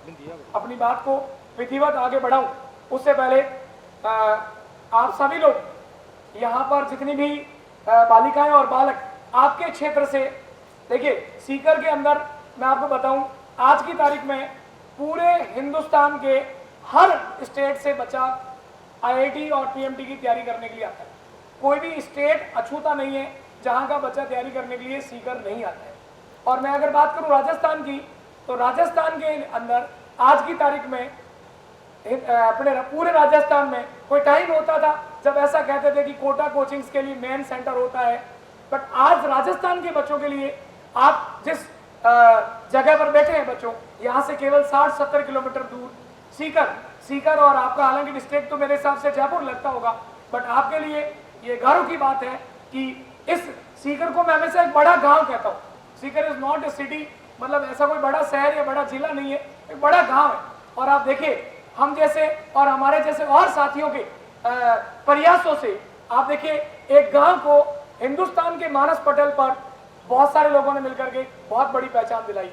अपनी बात को विधिवत आगे बढ़ाऊं उससे पहले आप सभी लोग यहाँ पर जितनी भी बालिकाएं और बालक आपके क्षेत्र से, देखिए सीकर के अंदर मैं आपको बताऊं आज की तारीख में पूरे हिंदुस्तान के हर स्टेट से बच्चा आईआईटी और पीएमटी की तैयारी करने के लिए आता है। कोई भी स्टेट अछूता नहीं है जहां का बच्चा तैयारी करने के लिए सीकर नहीं आता है। और मैं अगर बात करूं राजस्थान की, तो राजस्थान के अंदर आज की तारीख में अपने पूरे राजस्थान में कोई टाइम होता था जब ऐसा कहते थे कि कोटा कोचिंग्स के लिए मेन सेंटर होता है, बट आज राजस्थान के बच्चों के लिए आप जिस जगह पर बैठे हैं बच्चों, यहाँ से केवल 60-70 किलोमीटर दूर सीकर और आपका हालांकि डिस्ट्रिक्ट तो मेरे हिसाब से जयपुर लगता होगा, बट आपके लिए ये गर्व की बात है कि इस सीकर को मैं हमेशा एक बड़ा गांव कहता हूँ। Sikar is not a city, मतलब ऐसा कोई बड़ा शहर या बड़ा जिला नहीं है, एक बड़ा गांव है। और आप देखिए हम जैसे और हमारे जैसे और साथियों के प्रयासों से आप देखिए एक गांव को हिंदुस्तान के मानस पटल पर बहुत सारे लोगों ने मिलकर के बहुत बड़ी पहचान दिलाई।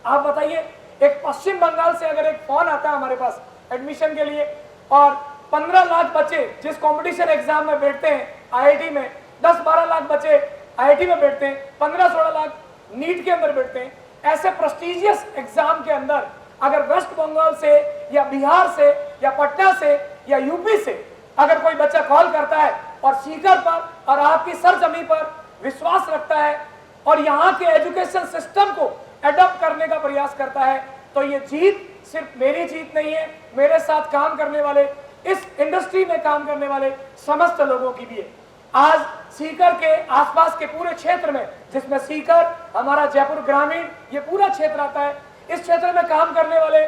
आप बताइए एक पश्चिम बंगाल से अगर एक फोन आता है हमारे पास एडमिशन के लिए और 15 लाख बच्चे जिस कंपटीशन एग्जाम में बैठते हैं आईआईटी में, 10-12 लाख बच्चे आईआईटी में बैठते हैं, 15-16 लाख नीट के अंदर बैठते हैं, ऐसे प्रेस्टिजियस एग्जाम के अंदर अगर वेस्ट बंगाल से या बिहार से या पटना से या यूपी से अगर कोई बच्चा कॉल करता है और सीकर पर और आपकी सरजमी पर विश्वास रखता है और यहाँ के एजुकेशन सिस्टम को एडॉप्ट करने का प्रयास करता है, तो ये जीत सिर्फ मेरी जीत नहीं है, मेरे साथ काम करने वाले, इस इंडस्ट्री में काम करने वाले समस्त लोगों की भी है। आज सीकर के आसपास के पूरे क्षेत्र में, जिसमें सीकर हमारा जयपुर ग्रामीण ये पूरा क्षेत्र आता है, इस क्षेत्र में काम करने वाले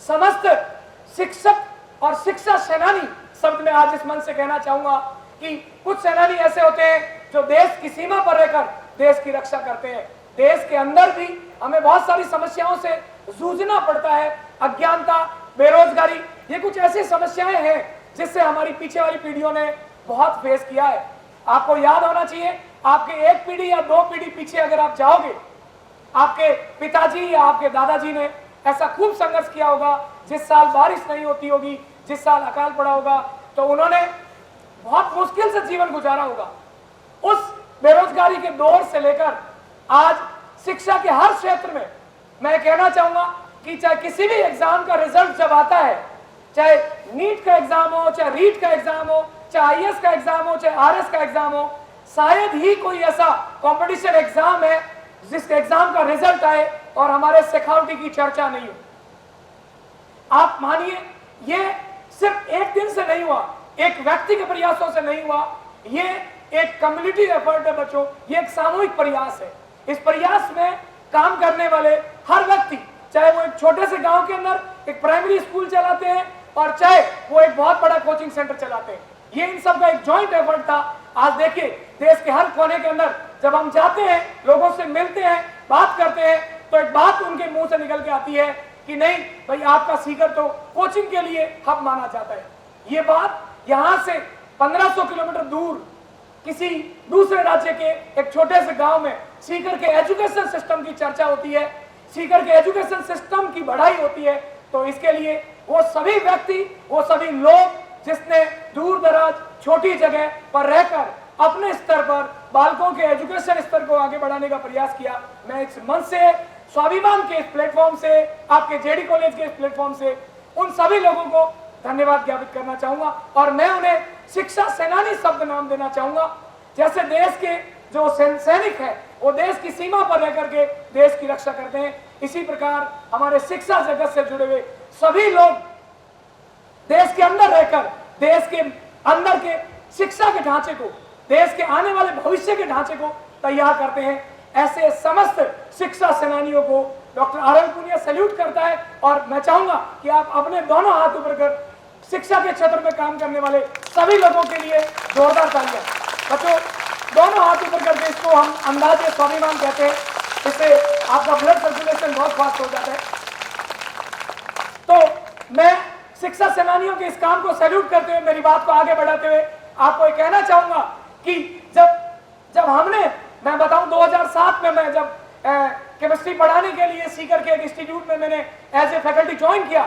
समस्त शिक्षक और शिक्षा सेनानी शब्द में आज इस मंच से कहना चाहूंगा कि कुछ सेनानी ऐसे होते हैं जो देश की सीमा पर रहकर देश की रक्षा करते हैं। देश के अंदर भी हमें बहुत सारी समस्याओं से जूझना पड़ता है, अज्ञानता, बेरोजगारी, ये कुछ ऐसी समस्याएं हैं जिससे हमारी पीछे वाली पीढ़ियों ने बहुत फेस किया है। आपको याद होना चाहिए, आपके एक पीढ़ी या 2 पीढ़ी पीछे अगर आप जाओगे, आपके पिताजी या आपके दादाजी ने ऐसा खूब संघर्ष किया होगा। जिस साल बारिश नहीं होती होगी, जिस साल अकाल पड़ा होगा, तो उन्होंने बहुत मुश्किल से जीवन गुजारा होगा। उस बेरोजगारी के दौर से लेकर आज शिक्षा के हर क्षेत्र में मैं कहना चाहूंगा कि चाहे किसी भी एग्जाम का रिजल्ट जब आता है, चाहे नीट का एग्जाम हो, चाहे रीट का एग्जाम हो, चाहे आईएएस का एग्जाम हो, चाहे आरएस का एग्जाम हो, शायद ही कोई ऐसा कंपटीशन एग्जाम है जिस एग्जाम का रिजल्ट आए और हमारे सिक्योरिटी की चर्चा नहीं हो। आप मानिए ये सिर्फ एक दिन से नहीं हुआ, एक व्यक्ति के प्रयासों से नहीं हुआ, ये एक कम्युनिटी एफर्ट है बच्चों, ये एक सामूहिक प्रयास है। इस प्रयास में काम करने वाले हर व्यक्ति, चाहे वो एक छोटे से गांव के अंदर एक प्राइमरी स्कूल चलाते हैं और चाहे वो एक बहुत बड़ा कोचिंग सेंटर चलाते हैं, ये इन सब का एक जॉइंट एफर्ट था। आज देखिए देश के हर कोने के अंदर जब हम जाते हैं, लोगों से मिलते हैं, बात करते हैं, तो एक बात उनके मुंह से निकल के आती है कि नहीं भाई आपका सीकर तो कोचिंग के लिए हब माना जाता है। ये बात यहाँ से 1500 किलोमीटर दूर किसी दूसरे राज्य के एक छोटे से गांव में सीकर के एजुकेशन सिस्टम की चर्चा होती है, सीकर के एजुकेशन सिस्टम की बढ़ाई होती है, तो इसके लिए वो सभी व्यक्ति, वो सभी लोग जिसने दूर दराज छोटी जगह पर रहकर अपने स्तर पर बालकों के एजुकेशन स्तर को आगे बढ़ाने का प्रयास किया, मैं इस मंच से, स्वाभिमान के इस प्लेटफॉर्म से, आपके जेडी कॉलेज के इस प्लेटफॉर्म से उन सभी लोगों को धन्यवाद ज्ञापित करना चाहूंगा और मैं उन्हें शिक्षा सेनानी शब्द नाम देना चाहूंगा। जैसे देश के जो सैनिक है वो देश की सीमा पर रहकर के देश की रक्षा करते हैं, इसी प्रकार हमारे शिक्षा जगत से जुड़े हुए सभी लोग देश के अंदर रहकर देश के अंदर के शिक्षा के ढांचे को, देश के आने वाले भविष्य के ढांचे को तैयार करते हैं। ऐसे समस्त शिक्षा सेनानियों को डॉक्टर आर.एल. पूनिया सैल्यूट करता है और मैं चाहूंगा कि आप अपने दोनों हाथ ऊपर कर शिक्षा के क्षेत्र में काम करने वाले सभी लोगों के लिए जोरदार तालियां। बच्चों दोनों हाथ ऊपर करके, इसको हम अंदाजे स्वाभिमान कहते हैं, इससे आपका ब्लड सर्कुलेशन बहुत फास्ट हो जाता है। तो मैं शिक्षा सेनानियों के इस काम को सैल्यूट करते हुए, मेरी बात को आगे बढ़ाते हुए आपको ये कहना चाहूंगा कि जब हमने, मैं बताऊं 2007 में मैं जब केमिस्ट्री पढ़ाने के लिए सीकर के एक इंस्टीट्यूट में मैंने एज ए फैकल्टी ज्वाइन किया,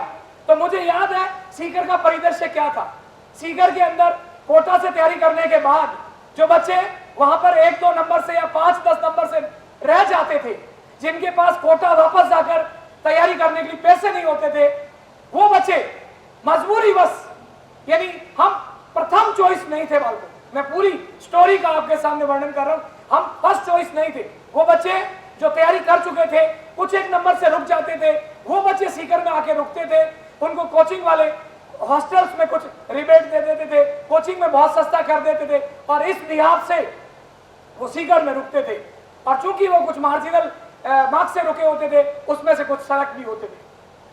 तो मुझे याद है सीकर का परिदृश्य क्या था। सीकर के अंदर कोटा से तैयारी करने के बाद जो बच्चे वहां पर 1-2 नंबर से या 5-10 नंबर से रह जाते थे, जिनके पास कोटा वापस जाकर तैयारी करने के लिए पैसे नहीं होते थे, वो बच्चे मजबूरीवश, यानी हम प्रथम चॉइस नहीं थे बालकों, मैं पूरी स्टोरी का आपके सामने वर्णन कर रहा हूं, हम फर्स्ट चॉइस नहीं थे। वो बच्चे जो तैयारी कर चुके थे, कुछ एक नंबर से रुक जाते थे, वो बच्चे सीकर में आके रुकते थे। उनको कोचिंग वाले हॉस्टल्स में कुछ रिबेट दे देते थे, कोचिंग में बहुत सस्ता कर देते थे, और इस लिहाज से वो सीकर में रुकते थे। और चूंकि वो कुछ मार्जिनल मार्क्स से रुके होते थे, उसमें से कुछ सड़क भी होते थे।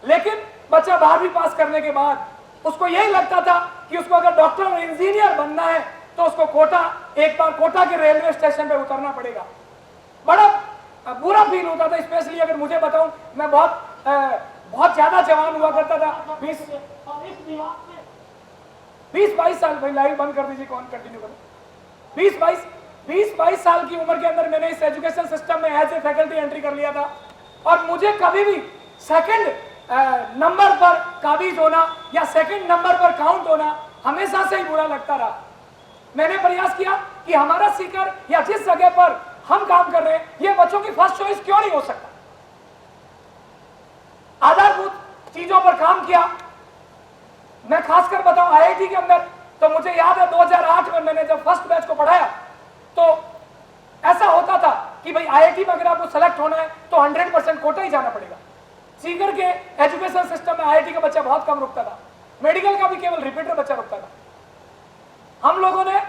लेकिन बच्चा 12वीं पास करने के बाद उसको यही लगता था कि उसको अगर डॉक्टर और इंजीनियर बनना है तो उसको कोटा, एक बार कोटा के रेलवे स्टेशन पे उतरना पड़ेगा। बड़ा बुरा फील होता था, स्पेशली अगर मुझे बताऊं, मैं बहुत ज्यादा जवान हुआ करता था, 20-22 साल। भाई लाइव बंद कर दीजिए, कौन कंटिन्यू करो। 20-22 साल की उम्र के अंदर मैंने इस एजुकेशन सिस्टम में एज ए फैकल्टी एंट्री कर लिया था, और मुझे कभी भी सेकंड नंबर पर काबिज होना या सेकंड नंबर पर काउंट होना हमेशा से ही बुरा लगता रहा। मैंने प्रयास किया कि हमारा सीकर या जिस जगह पर हम काम कर रहे हैं, ये बच्चों की फर्स्ट चॉइस क्यों नहीं हो सकता। आधारभूत चीजों पर काम किया। मैं खासकर बताऊं आईआईटी के अंदर, तो मुझे याद है 2008 में मैंने जब फर्स्ट बैच को पढ़ाया, तो ऐसा होता था कि भाई आईआईटी में अगर आपको सेलेक्ट होना है तो 100% कोटा ही जाना पड़ेगा। सीकर के एजुकेशन सिस्टम में आईआईटी का बच्चा बहुत कम रुकता था, मेडिकल का भी केवल रिपीटर बच्चा रुकता था। हम लोगों ने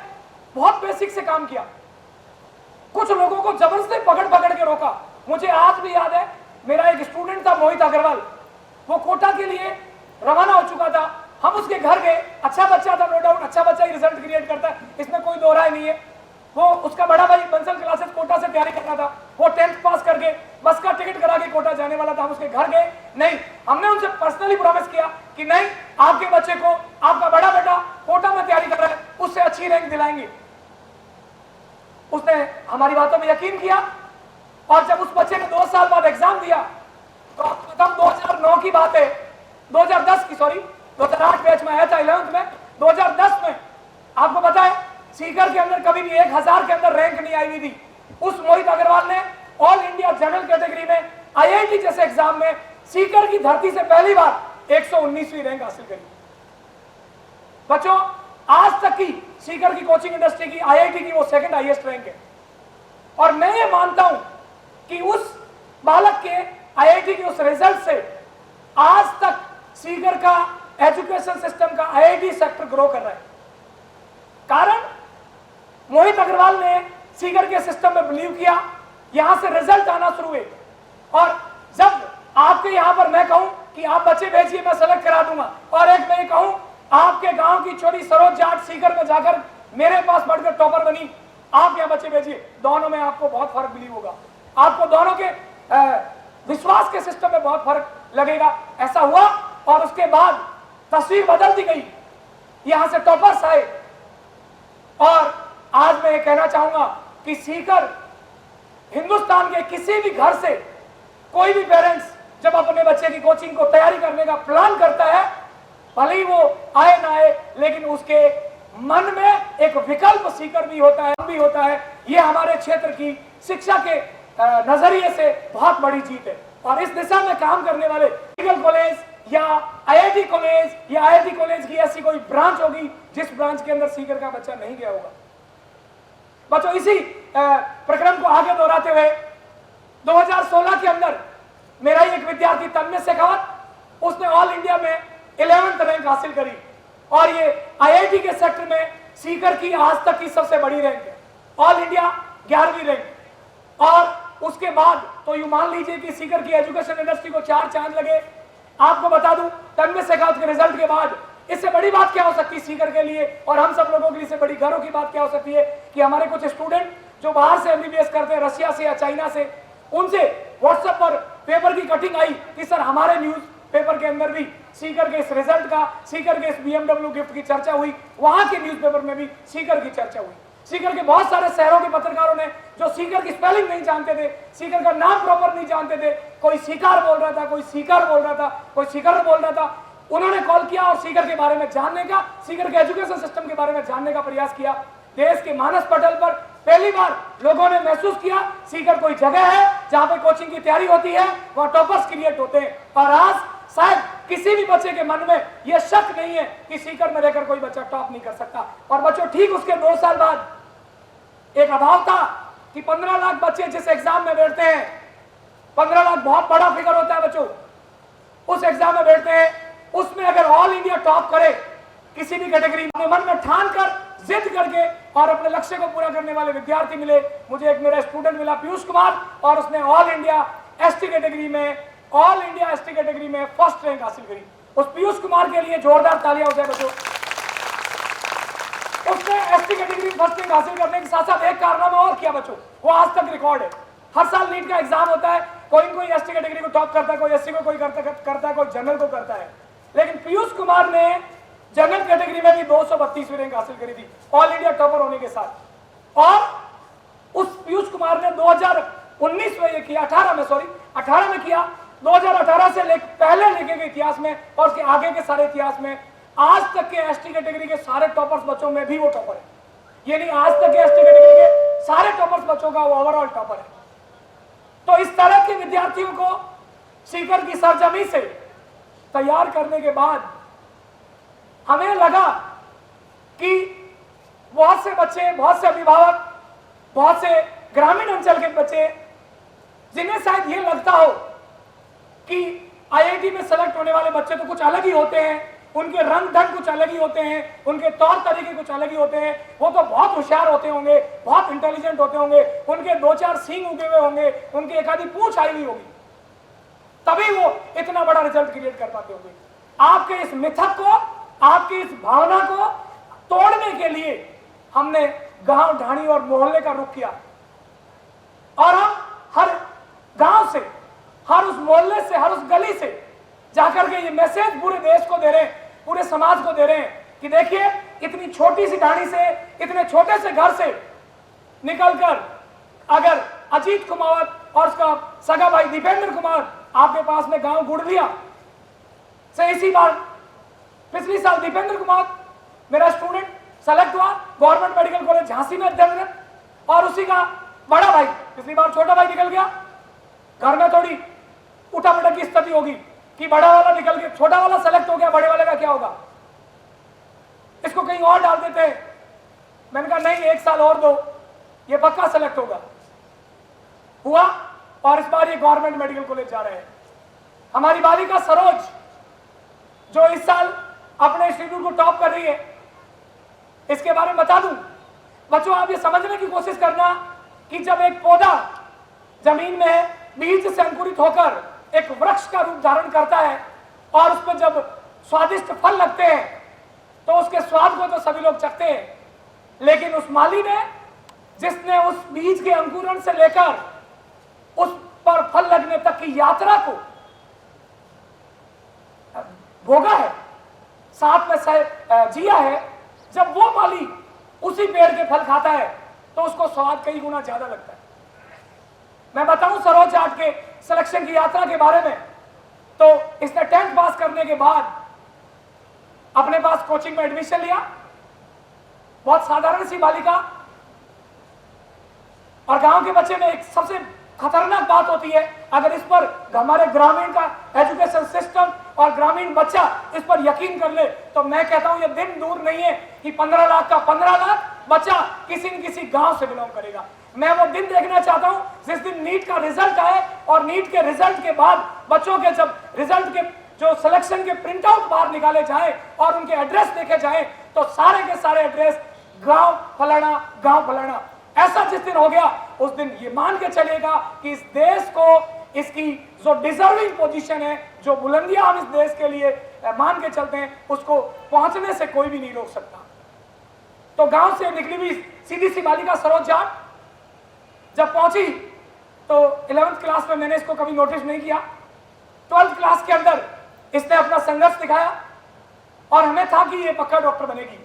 बहुत बेसिक से काम किया, कुछ लोगों को जबरदस्ती पकड़ के रोका। मुझे आज भी याद है, मेरा एक स्टूडेंट था मोहित अग्रवाल, वो कोटा के लिए रवाना हो चुका था। हम उसके घर गए, अच्छा बच्चा था, नो डाउट अच्छा बच्चा ही रिजल्ट क्रिएट करता है, इसमें कोई दो राय नहीं है। वो उसका बड़ा भाई बंसल क्लासेस कोटा से तैयारी करना था, वो 10th पास करके बस का टिकट करा के कोटा जाने वाला था। हम उसके घर गए, नहीं, हमने उनसे पर्सनली प्रॉमिस किया कि नहीं, आपके बच्चे को, आपका बड़ा बेटा कोटा में तैयारी कर रहा है, उससे अच्छी रैंक दिलाएंगे। उसने हमारी बातों में यकीन किया, और जब उस बच्चे ने 2 साल बाद एग्जाम दिया, तो 2009 की बात है, 2010 की, सॉरी 2008 बैच में आया था 11th में, 2010 में आपको पता है सीकर के अंदर कभी भी 1000 के अंदर रैंक नहीं आई हुई थी। उस मोहित अग्रवाल ने ऑल इंडिया जनरल कैटेगरी में आईआईटी जैसे एग्जाम में सीकर की धरती से पहली बार 119वीं रैंक हासिल करी। बच्चों, आज तक की सीकर की कोचिंग इंडस्ट्री की आईआईटी की वो सेकंड हाईएस्ट रैंक है, और मैं ये मानता हूं कि उस बालक के आईआईटी के उस रिजल्ट से आज तक सीकर का एजुकेशन सिस्टम का आईआईटी सेक्टर ग्रो कर रहा है। कारण मोहित अग्रवाल ने सीकर के सिस्टम में बिलीव किया, यहां से रिजल्ट आना शुरू हुए, और जब आपके यहां पर मैं कहूं कि आप बच्चे भेजिए, मैं सेलेक्ट करा दूंगा, और एक मैं कहूं आपके गांव की छोटी सरोज जाट सीकर में जाकर मेरे पास बढ़कर टॉपर बनी, आप यहाँ बच्चे भेजिए, दोनों में आपको बहुत फर्क बिलीव होगा, आपको दोनों के विश्वास के सिस्टम में बहुत फर्क लगेगा। ऐसा हुआ, और उसके बाद तस्वीर बदल दी गई, यहां से टॉपर्स आए। और आज मैं ये कहना चाहूंगा कि सीकर हिंदुस्तान के किसी भी घर से कोई भी पेरेंट्स जब अपने बच्चे की कोचिंग को तैयारी करने का प्लान करता है, भले ही वो आए ना आए, लेकिन उसके मन में एक विकल्प सीकर भी होता है। ये हमारे क्षेत्र की शिक्षा के नजरिए से बहुत बड़ी जीत है, और इस दिशा में काम करने वाले मेडिकल कॉलेज या आईआईटी कॉलेज या आईआईटी कॉलेज की ऐसी कोई ब्रांच होगी जिस ब्रांच के अंदर सीकर का बच्चा नहीं गया होगा। बच्चों, इसी प्रक्रम को आगे दोहराते हुए 2016 के अंदर मेरा ही एक विद्यार्थी तन्मय शेखावत, उसने ऑल इंडिया में 11th रैंक हासिल करी, और ये आईआईटी के सेक्टर में सीकर की आज तक की सबसे बड़ी रैंक है, ऑल इंडिया 11वीं रैंक। और उसके बाद तो यूं मान लीजिए कि सीकर की एजुकेशन इंडस्ट्री को 4 चांद लगे। आपको बता दूं, तन्मय शेखावत के रिजल्ट के बाद इससे बड़ी बात क्या हो सकती है सीकर के लिए, और हम सब लोगों के लिए बड़ी गर्व की बात क्या हो सकती है कि हमारे कुछ स्टूडेंट जो बाहर से एमबीबीएस करते हैं, रशिया से या चाइना से, उनसे व्हाट्सएप पर पेपर की कटिंग आई कि सर हमारे न्यूज पेपर के अंदर भी सीकर के इस रिजल्ट का, सीकर के इस BMW गिफ्ट की चर्चा हुई, वहां के न्यूज़पेपर में भी सीकर की चर्चा हुई। सीकर के बहुत सारे शहरों के पत्रकारों ने जो सीकर की स्पेलिंग नहीं जानते थे, सीकर का नाम प्रॉपर नहीं जानते थे, कोई सीकर बोल रहा था, कोई सीकर बोल रहा था, कोई सीकर बोल रहा था, उन्होंने कॉल किया और सीकर के बारे में जानने का, सीकर के एजुकेशन सिस्टम के बारे में जानने का प्रयास किया। देश के मानस पटल पर पहली बार लोगों ने महसूस किया सीकर कोई जगह है जहां पे कोचिंग की तैयारी होती है, वहां टॉपर्स क्रिएट होते हैं। और आज शायद किसी भी बच्चे के मन में यह शक नहीं है कि सीकर में रहकर कोई बच्चा टॉप नहीं कर सकता। और बच्चों, ठीक उसके 2 साल बाद एक अभाव था कि 15 लाख बच्चे जिस एग्जाम में बैठते हैं, 15 लाख बहुत बड़ा फिगर होता है बच्चों, उस एग्जाम में बैठते हैं, उसमें अगर ऑल इंडिया टॉप करे किसी भी कैटेगरी में, मन में ठान कर जिद करके और अपने लक्ष्य को पूरा करने वाले विद्यार्थी मिले। मुझे एक मेरा स्टूडेंट मिला पीयूष कुमार, और उसने ऑल इंडिया एसटी कैटेगरी में फर्स्ट रैंक हासिल करी। उस पीयूष कुमार के लिए जोरदार तालियां हो जाए बच्चों। उसने एसटी कैटेगरी में फर्स्ट रैंक हासिल करने के साथ साथ एक कारनामा और किया बच्चों, वो आज तक रिकॉर्ड है। हर साल नीट का एग्जाम होता है, कोई एसटी कैटेगरी को टॉप करता है, कोई एससी को कोई करता है, कोई जनरल को करता है, लेकिन पीयूष कुमार ने जनरल कैटेगरी में भी 232वीं रैंक हासिल करी थी ऑल इंडिया टॉपर होने के साथ। और उस पीयूष कुमार ने 2019 में ये किया, 18 में किया, 2018 से पहले लेके के इतिहास में और उसके आगे के सारे इतिहास में आज तक के एसटी कैटेगरी के सारे टॉपर्स बच्चों में भी वो टॉपर है। यानी आज तक के एसटी कैटेगरी के सारे टॉपर्स बच्चों का वो ओवरऑल टॉपर है। तो इस तरह के विद्यार्थियों को सीकर की सरजमी से तैयार करने के बाद हमें लगा कि बहुत से बच्चे, बहुत से अभिभावक, बहुत से ग्रामीण अंचल के बच्चे जिन्हें शायद ये लगता हो कि आईआईटी में सेलेक्ट होने वाले बच्चे तो कुछ अलग ही होते हैं, उनके रंग ढंग कुछ अलग ही होते हैं, उनके तौर तरीके कुछ अलग ही होते हैं, वो तो बहुत होशियार होते होंगे, बहुत इंटेलिजेंट होते होंगे, उनके 2-4 सींग उगे हुए होंगे, उनकी एक आधी पूंछ आई हुई होगी, तभी वो इतना बड़ा रिजल्ट क्रिएट कर पाते होंगे। आपके इस मिथक को, आपकी इस भावना को तोड़ने के लिए हमने गांव, ढाणी और मोहल्ले का रुख किया और हम हर गांव से, हर उस मोहल्ले से, हर उस गली से जाकर के ये मैसेज पूरे देश को दे रहे हैं, पूरे समाज को दे रहे हैं कि देखिए, इतनी छोटी सी ढाणी से, इतने छोटे से घर से निकलकर अगर अजीत कुमावत और उसका सगा भाई दीपेंद्र कुमार आपके पास में गांव गुड़लिया से इसी बार पिछली साल दीपेंद्र कुमार मेरा स्टूडेंट सेलेक्ट हुआ गवर्नमेंट मेडिकल कॉलेज झांसी में अध्ययनरत, और उसी का बड़ा भाई, पिछली बार छोटा भाई निकल गया। घर में थोड़ी उठापटक की स्थिति होगी कि बड़ा वाला निकल गया, छोटा वाला सेलेक्ट हो गया, बड़े वाले का क्या होगा, इसको कहीं और डाल देते हैं। मैंने कहा नहीं, 1 साल और दो, ये पक्का सेलेक्ट होगा। हुआ, और इस बार ये गवर्नमेंट मेडिकल कॉलेज जा रहे हैं। हमारी बालिका सरोज जो इस साल अपने इंस्टीट्यूट को टॉप कर रही है, इसके बारे में बता दूं बच्चों, आप ये समझने की कोशिश करना कि जब एक पौधा जमीन में बीज से अंकुरित होकर एक वृक्ष का रूप धारण करता है और उसमें जब स्वादिष्ट फल लगते हैं तो उसके स्वाद को तो सभी लोग चखते हैं, लेकिन उस माली ने, जिसने उस बीज के अंकुरण से लेकर उस पर फल लगने तक की यात्रा को भोगा है, साथ में जिया है, जब वो माली उसी पेड़ के फल खाता है तो उसको स्वाद कई गुना ज्यादा लगता है। मैं बताऊं सरोज जाट के सिलेक्शन की यात्रा के बारे में, तो इसने 10th पास करने के बाद अपने पास कोचिंग में एडमिशन लिया, बहुत साधारण सी बालिका, और गांव के बच्चे में एक सबसे खतरनाक बात होती है, अगर इस पर हमारे ग्रामीण का एजुकेशन सिस्टम और ग्रामीण बच्चा इस पर यकीन कर ले तो मैं कहता हूं ये दिन दूर नहीं है कि 15 लाख का 15 लाख बच्चा किसी न किसी गांव से बिलोंग करेगा। मैं वो दिन देखना चाहता हूं जिस दिन नीट का रिजल्ट आए और नीट के रिजल्ट के बाद बच्चों के जब रिजल्ट के जो सिलेक्शन के प्रिंट आउट बाहर निकाले जाए और उनके एड्रेस देखे जाए तो सारे के सारे एड्रेस गांव फलाना, ऐसा जिस दिन हो गया उस दिन ये मान के चलेगा कि इस देश को इसकी जो डिजर्विंग पोजीशन है, जो बुलंदियां हम इस देश के लिए मान के चलते हैं, उसको पहुंचने से कोई भी नहीं रोक सकता। तो गांव से निकली हुई सीधी सी बालिका सरोज जाट जब पहुंची तो 11th क्लास में मैंने इसको कभी नोटिस नहीं किया, 12th क्लास के अंदर इसने अपना संघर्ष दिखाया और हमें था कि ये पक्का डॉक्टर बनेगी।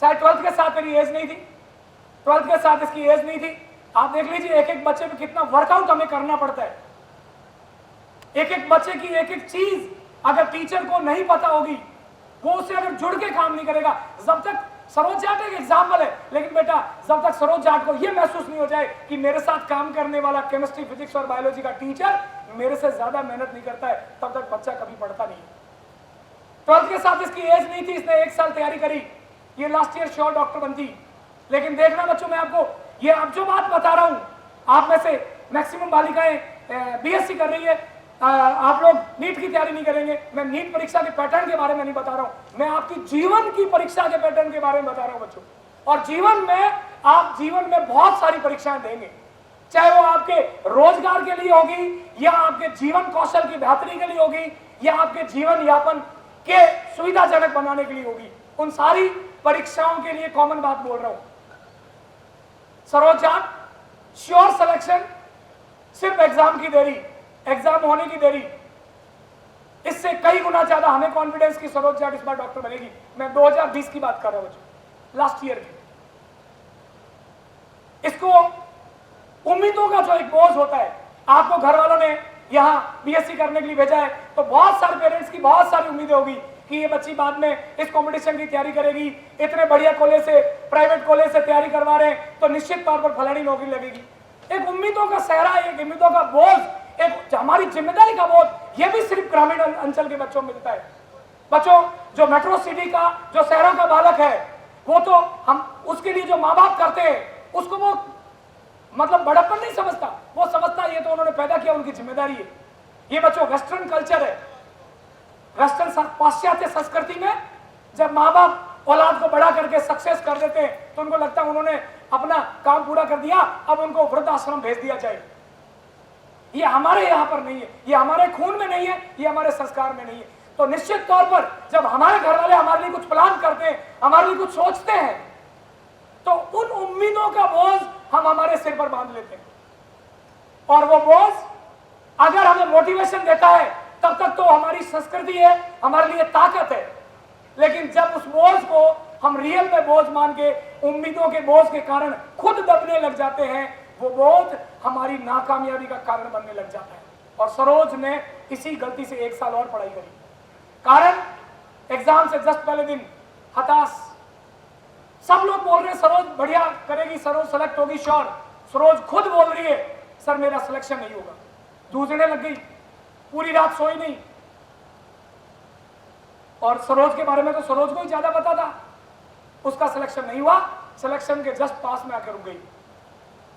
शायद 12th के साथ मेरी एज नहीं थी, 12th के साथ इसकी एज नहीं थी। आप देख लीजिए एक एक बच्चे पे कितना वर्कआउट हमें करना पड़ता है। एक एक बच्चे की एक एक चीज अगर टीचर को नहीं पता होगी, वो उससे अगर जुड़ के काम नहीं करेगा। जब तक सरोज जाट एक एग्जाम्पल है, लेकिन बेटा जब तक सरोज जाट को यह महसूस नहीं हो जाए कि मेरे साथ काम करने वाला केमिस्ट्री, फिजिक्स और बायोलॉजी का टीचर मेरे से ज्यादा मेहनत नहीं करता है, तब तक बच्चा कभी पढ़ता नहीं। 12th के साथ इसकी एज नहीं थी, इसने 1 साल तैयारी करी, ये लास्ट ईयर श्योर डॉक्टर बनती। लेकिन देखना बच्चों, मैं आपको ये अब जो बात बता रहा हूं, आप में से मैक्सिमम बालिकाएं बीएससी कर रही है, आप लोग नीट की तैयारी नहीं करेंगे। मैं नीट परीक्षा के पैटर्न के बारे में नहीं बता रहा हूं, मैं आपकी जीवन की परीक्षा के पैटर्न के बारे में बता रहा हूं बच्चों। और जीवन में आप जीवन में बहुत सारी परीक्षाएं देंगे, चाहे वो आपके रोजगार के लिए होगी, या आपके जीवन कौशल की बेहतरी के लिए होगी, या आपके जीवन यापन के सुविधाजनक बनाने के लिए होगी। उन सारी परीक्षाओं के लिए कॉमन बात बोल रहा हूं। सरोज जाट श्योर सिलेक्शन, सिर्फ एग्जाम की देरी, एग्जाम होने की देरी, इससे कई गुना ज्यादा हमें कॉन्फिडेंस की सरोज जाट इस बार डॉक्टर बनेगी। मैं 2020 की बात कर रहा हूं, लास्ट ईयर की। इसको उम्मीदों का जो एक बोझ होता है, आपको घर वालों ने यहां बीएससी करने के लिए भेजा है, तो बहुत सारे पेरेंट्स की बहुत सारी उम्मीदें होगी कि ये बच्ची बाद में इस कंपटीशन की तैयारी करेगी, इतने बढ़िया कॉलेज से, प्राइवेट कॉलेज से तैयारी करवा रहे हैं, तो निश्चित तौर पर फलानी नौकरी लगेगी। एक उम्मीदों का सहरा, एक उम्मीदों का बोझ, एक हमारी जिम्मेदारी का बोझ, यह भी सिर्फ ग्रामीण अंचल के बच्चों में मिलता है। बच्चों, जो मेट्रो सिटी का, जो शहरों का बालक है, वो तो हम उसके लिए जो माँ बाप करते हैं, उसको वो मतलब बड़प्पन नहीं समझता, वो समझता ये तो उन्होंने पैदा किया, उनकी जिम्मेदारी है। ये बच्चों वेस्टर्न कल्चर है, वेस्टर्न पाश्चात्य संस्कृति में जब माँ बाप औलाद को बड़ा करके सक्सेस कर देते हैं, तो उनको लगता है उन्होंने अपना काम पूरा कर दिया, अब उनको वृद्धाश्रम भेज दिया जाए। ये हमारे यहाँ पर नहीं है, ये हमारे खून में नहीं है, ये हमारे संस्कार में नहीं है। तो निश्चित तौर पर जब हमारे घर वाले हमारे लिए कुछ प्लान करते हैं, हमारे लिए कुछ सोचते हैं, तो उन उम्मीदों का बोझ हम हमारे सिर पर बांध लेते हैं। और वो बोझ अगर हमें मोटिवेशन देता है, तब तक तो हमारी संस्कृति है, हमारे लिए ताकत है। लेकिन जब उस बोझ को हम रियल में बोझ मान के, उम्मीदों के बोझ के कारण खुद दबने लग जाते हैं, वो बोझ हमारी नाकामयाबी का कारण बनने लग जाता है। और सरोज ने इसी गलती से 1 साल और पढ़ाई करी। कारण एग्जाम से जस्ट पहले दिन हताश, सब लोग बोल रहे हैं सरोज बढ़िया करेगी, सरोज सेलेक्ट होगी श्योर। सरोज खुद बोल रही है सर मेरा सिलेक्शन नहीं होगा। दूसरे लग गई, पूरी रात सोई नहीं। और सरोज के बारे में तो सरोज को ही ज्यादा पता था, उसका सिलेक्शन नहीं हुआ, सिलेक्शन के जस्ट पास में आकर रुक गई।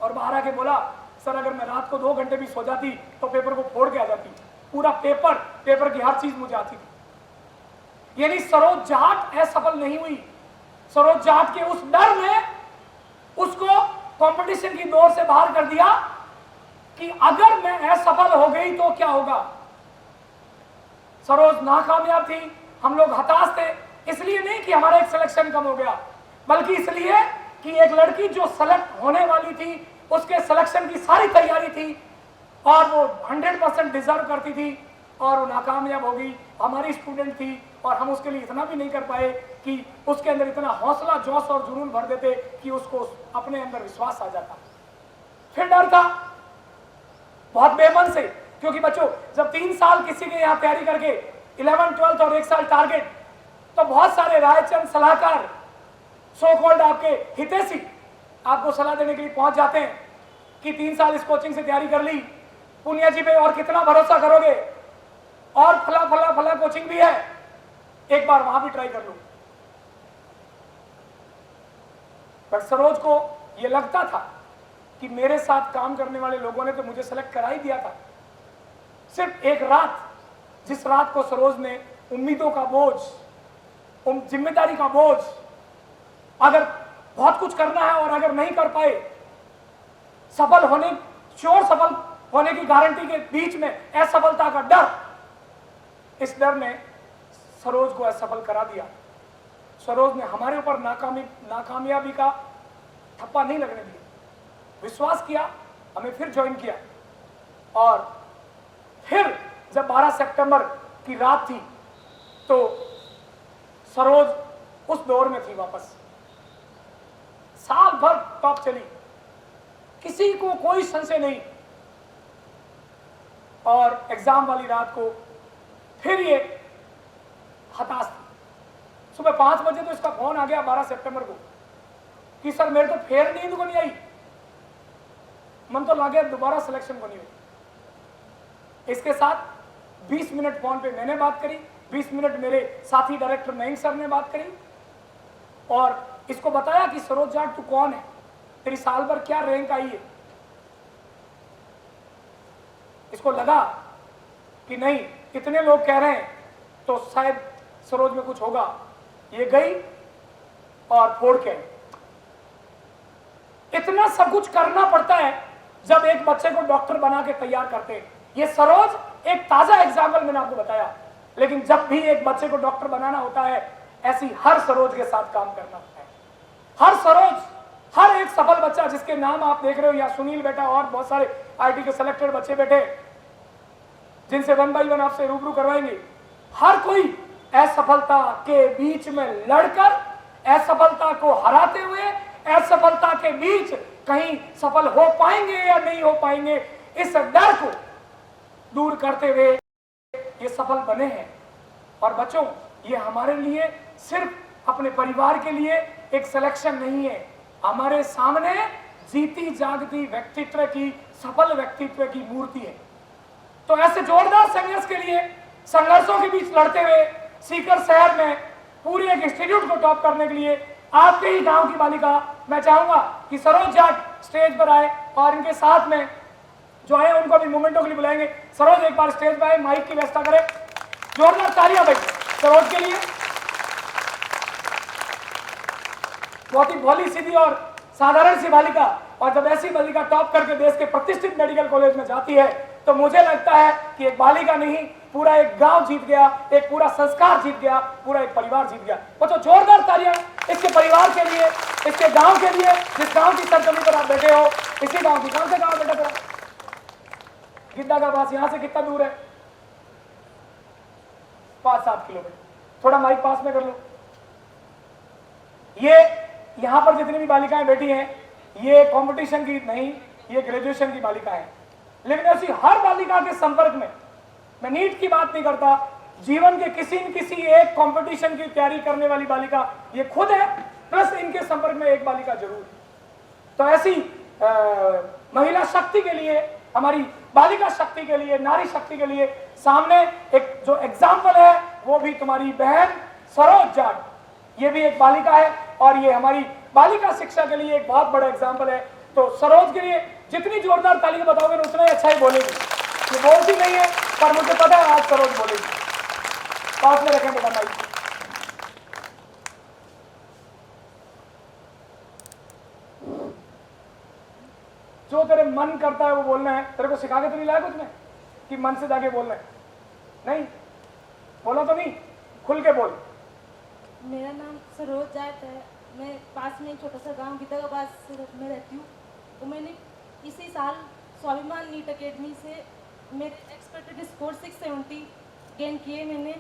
और बाहर आके बोला सर अगर मैं रात को 2 घंटे भी सो जाती तो पेपर को फोड़ के आ जाती, पूरा पेपर की हर चीज मुझे आती थी। यानी सरोज जाट असफल नहीं हुई, सरोज जाट के उस डर ने उसको कंपटीशन की दौड़ से बाहर कर दिया कि अगर मैं असफल हो गई तो क्या होगा। सरोज नाकामयाब थी, हम लोग हताश थे, इसलिए नहीं कि हमारा एक सिलेक्शन कम हो गया, बल्कि इसलिए कि एक लड़की जो सेलेक्ट होने वाली थी, उसके सिलेक्शन की सारी तैयारी थी और वो 100% डिजर्व करती थी, और वो नाकामयाब हो गई। हमारी स्टूडेंट थी और हम उसके लिए इतना भी नहीं कर पाए कि उसके अंदर इतना हौसला, जोश और जुनून भर देते कि उसको अपने अंदर विश्वास आ जाता। फिर डर था बहुत बेमन से, क्योंकि बच्चों जब 3 साल किसी के यहाँ तैयारी करके 11th 12th और 1 साल टारगेट, तो बहुत सारे रायचंद सलाहकार, सो कॉल्ड आपके हितैषी आपको सलाह देने के लिए पहुंच जाते हैं कि 3 साल इस कोचिंग से तैयारी कर ली, पुनिया जी पे और कितना भरोसा करोगे, और फला फला फला कोचिंग भी है, एक बार वहां भी ट्राई कर लो। पर सरोज को यह लगता था कि मेरे साथ काम करने वाले लोगों ने तो मुझे सेलेक्ट करा ही दिया था। सिर्फ एक रात, जिस रात को सरोज ने उम्मीदों का बोझ, जिम्मेदारी का बोझ, अगर बहुत कुछ करना है और अगर नहीं कर पाए, सफल होने, श्योर सफल होने की गारंटी के बीच में असफलता का डर, इस डर ने सरोज को असफल करा दिया। सरोज ने हमारे ऊपर नाकामयाबी का ठप्पा नहीं लगने दिया, विश्वास किया, हमें फिर ज्वाइन किया। और फिर जब 12 सितंबर की रात थी, तो सरोज उस दौर में थी वापस। साल भर टॉप चली, किसी को कोई संशय नहीं। और एग्जाम वाली रात को फिर ये हताश थी। सुबह 5 बजे तो इसका फोन आ गया 12 सितंबर को कि सर मेरे तो फिर नींद को नहीं आई, मन तो लगा दोबारा सिलेक्शन को नहीं हुई। इसके साथ 20 मिनट फोन पे मैंने बात करी, 20 मिनट मेरे साथी डायरेक्टर मयंक सर ने बात करी और इसको बताया कि सरोज जाट तू कौन है, तेरी साल भर क्या रैंक आई है। इसको लगा कि नहीं इतने लोग कह रहे हैं तो शायद सरोज में कुछ होगा। ये गई और फोड़ के आई। इतना सब कुछ करना पड़ता है जब एक बच्चे को डॉक्टर बना के तैयार करते हैं। ये सरोज एक ताजा एग्जाम्पल मैंने आपको बताया, लेकिन जब भी एक बच्चे को डॉक्टर बनाना होता है ऐसी हर सरोज के साथ काम करना होता है। हर सरोज, हर एक सफल बच्चा जिसके नाम आप देख रहे हो, या सुनील बेटा और बहुत सारे आईटी के सिलेक्टेड बच्चे बैठे जिनसे 1 बाय 1 आपसे रूबरू करवाएंगे, हर कोई असफलता के बीच में लड़कर असफलता को हराते हुए असफलता के बीच कहीं सफल हो पाएंगे या नहीं हो पाएंगे इस डर को दूर करते हुए ये सफल बने हैं। और बच्चों, ये हमारे लिए सिर्फ अपने परिवार के लिए एक सिलेक्शन नहीं है, हमारे सामने जीती जागती व्यक्तित्व की, सफल व्यक्तित्व की मूर्ति है। तो ऐसे जोरदार संघर्ष के लिए, संघर्षों के बीच लड़ते हुए सीकर शहर में पूरे एक इंस्टीट्यूट को टॉप करने के लिए आपके ही गांव की बालिका, मैं चाहूंगा कि सरोज जाट स्टेज पर आए और इनके साथ में जो है उनको भी मोमेंटों के लिए बुलाएंगे। सरोज एक बार स्टेज पर आए, माइक की व्यवस्था करें, जोरदार तालियां भाई सरोज के लिए। बहुत ही भोली सीधी और साधारण सी बालिका, और जब ऐसी बालिका टॉप करके देश के प्रतिष्ठित मेडिकल कॉलेज में जाती है तो मुझे लगता है कि एक बालिका नहीं, पूरा एक गांव जीत गया, एक पूरा संस्कार जीत गया, पूरा एक परिवार जीत गया। तो जोरदार तालियां इसके परिवार के लिए, इसके गांव के लिए, जिस गांव की सरजमी पर आप बैठे हो, इसी गांव की। कौन से गांव बेटा तेरा? गिद्दा का पास। यहां से कितना दूर है? 5-7 किलोमीटर। थोड़ा माइक पास में कर लो। ये यहां पर जितनी भी बालिकाएं बैठी हैं, ये कंपटीशन की नहीं, ये ग्रेजुएशन की बालिका है। लेकिन ऐसी हर बालिका के संपर्क में, मैं नीट की बात नहीं करता, जीवन के किसी न किसी एक कंपटीशन की तैयारी करने वाली बालिका ये खुद है, प्लस इनके संपर्क में एक बालिका जरूर है। तो ऐसी महिला शक्ति के लिए, हमारी बालिका शक्ति के लिए, नारी शक्ति के लिए सामने एक जो एग्जाम्पल है वो भी तुम्हारी बहन सरोज जाट। ये भी एक बालिका है और ये हमारी बालिका शिक्षा के लिए एक बहुत बड़ा एग्जाम्पल है। तो सरोज के लिए जितनी जोरदार ताली बताओगे ना उतना ही अच्छा ही बोलेगी। ये बोलती नहीं है पर मुझे पता है आज सरोज बोलेगी। पास में रखें बेटा माइक। जो तेरे मन करता है वो बोलना है। तेरे को सिखा के तो नहीं लाया कुछ में कि मन से जाके बोलना है? नहीं बोला तो नहीं, खुल के बोल। मेरा नाम सरोज जाट है। मैं पास में एक छोटा सा गांव गीता का पास में रहती हूँ। तो मैंने इसी साल स्वाभिमान नीट अकेडमी से मेरे एक्सपेक्टेड स्कोर 670 गेन किए मैंने।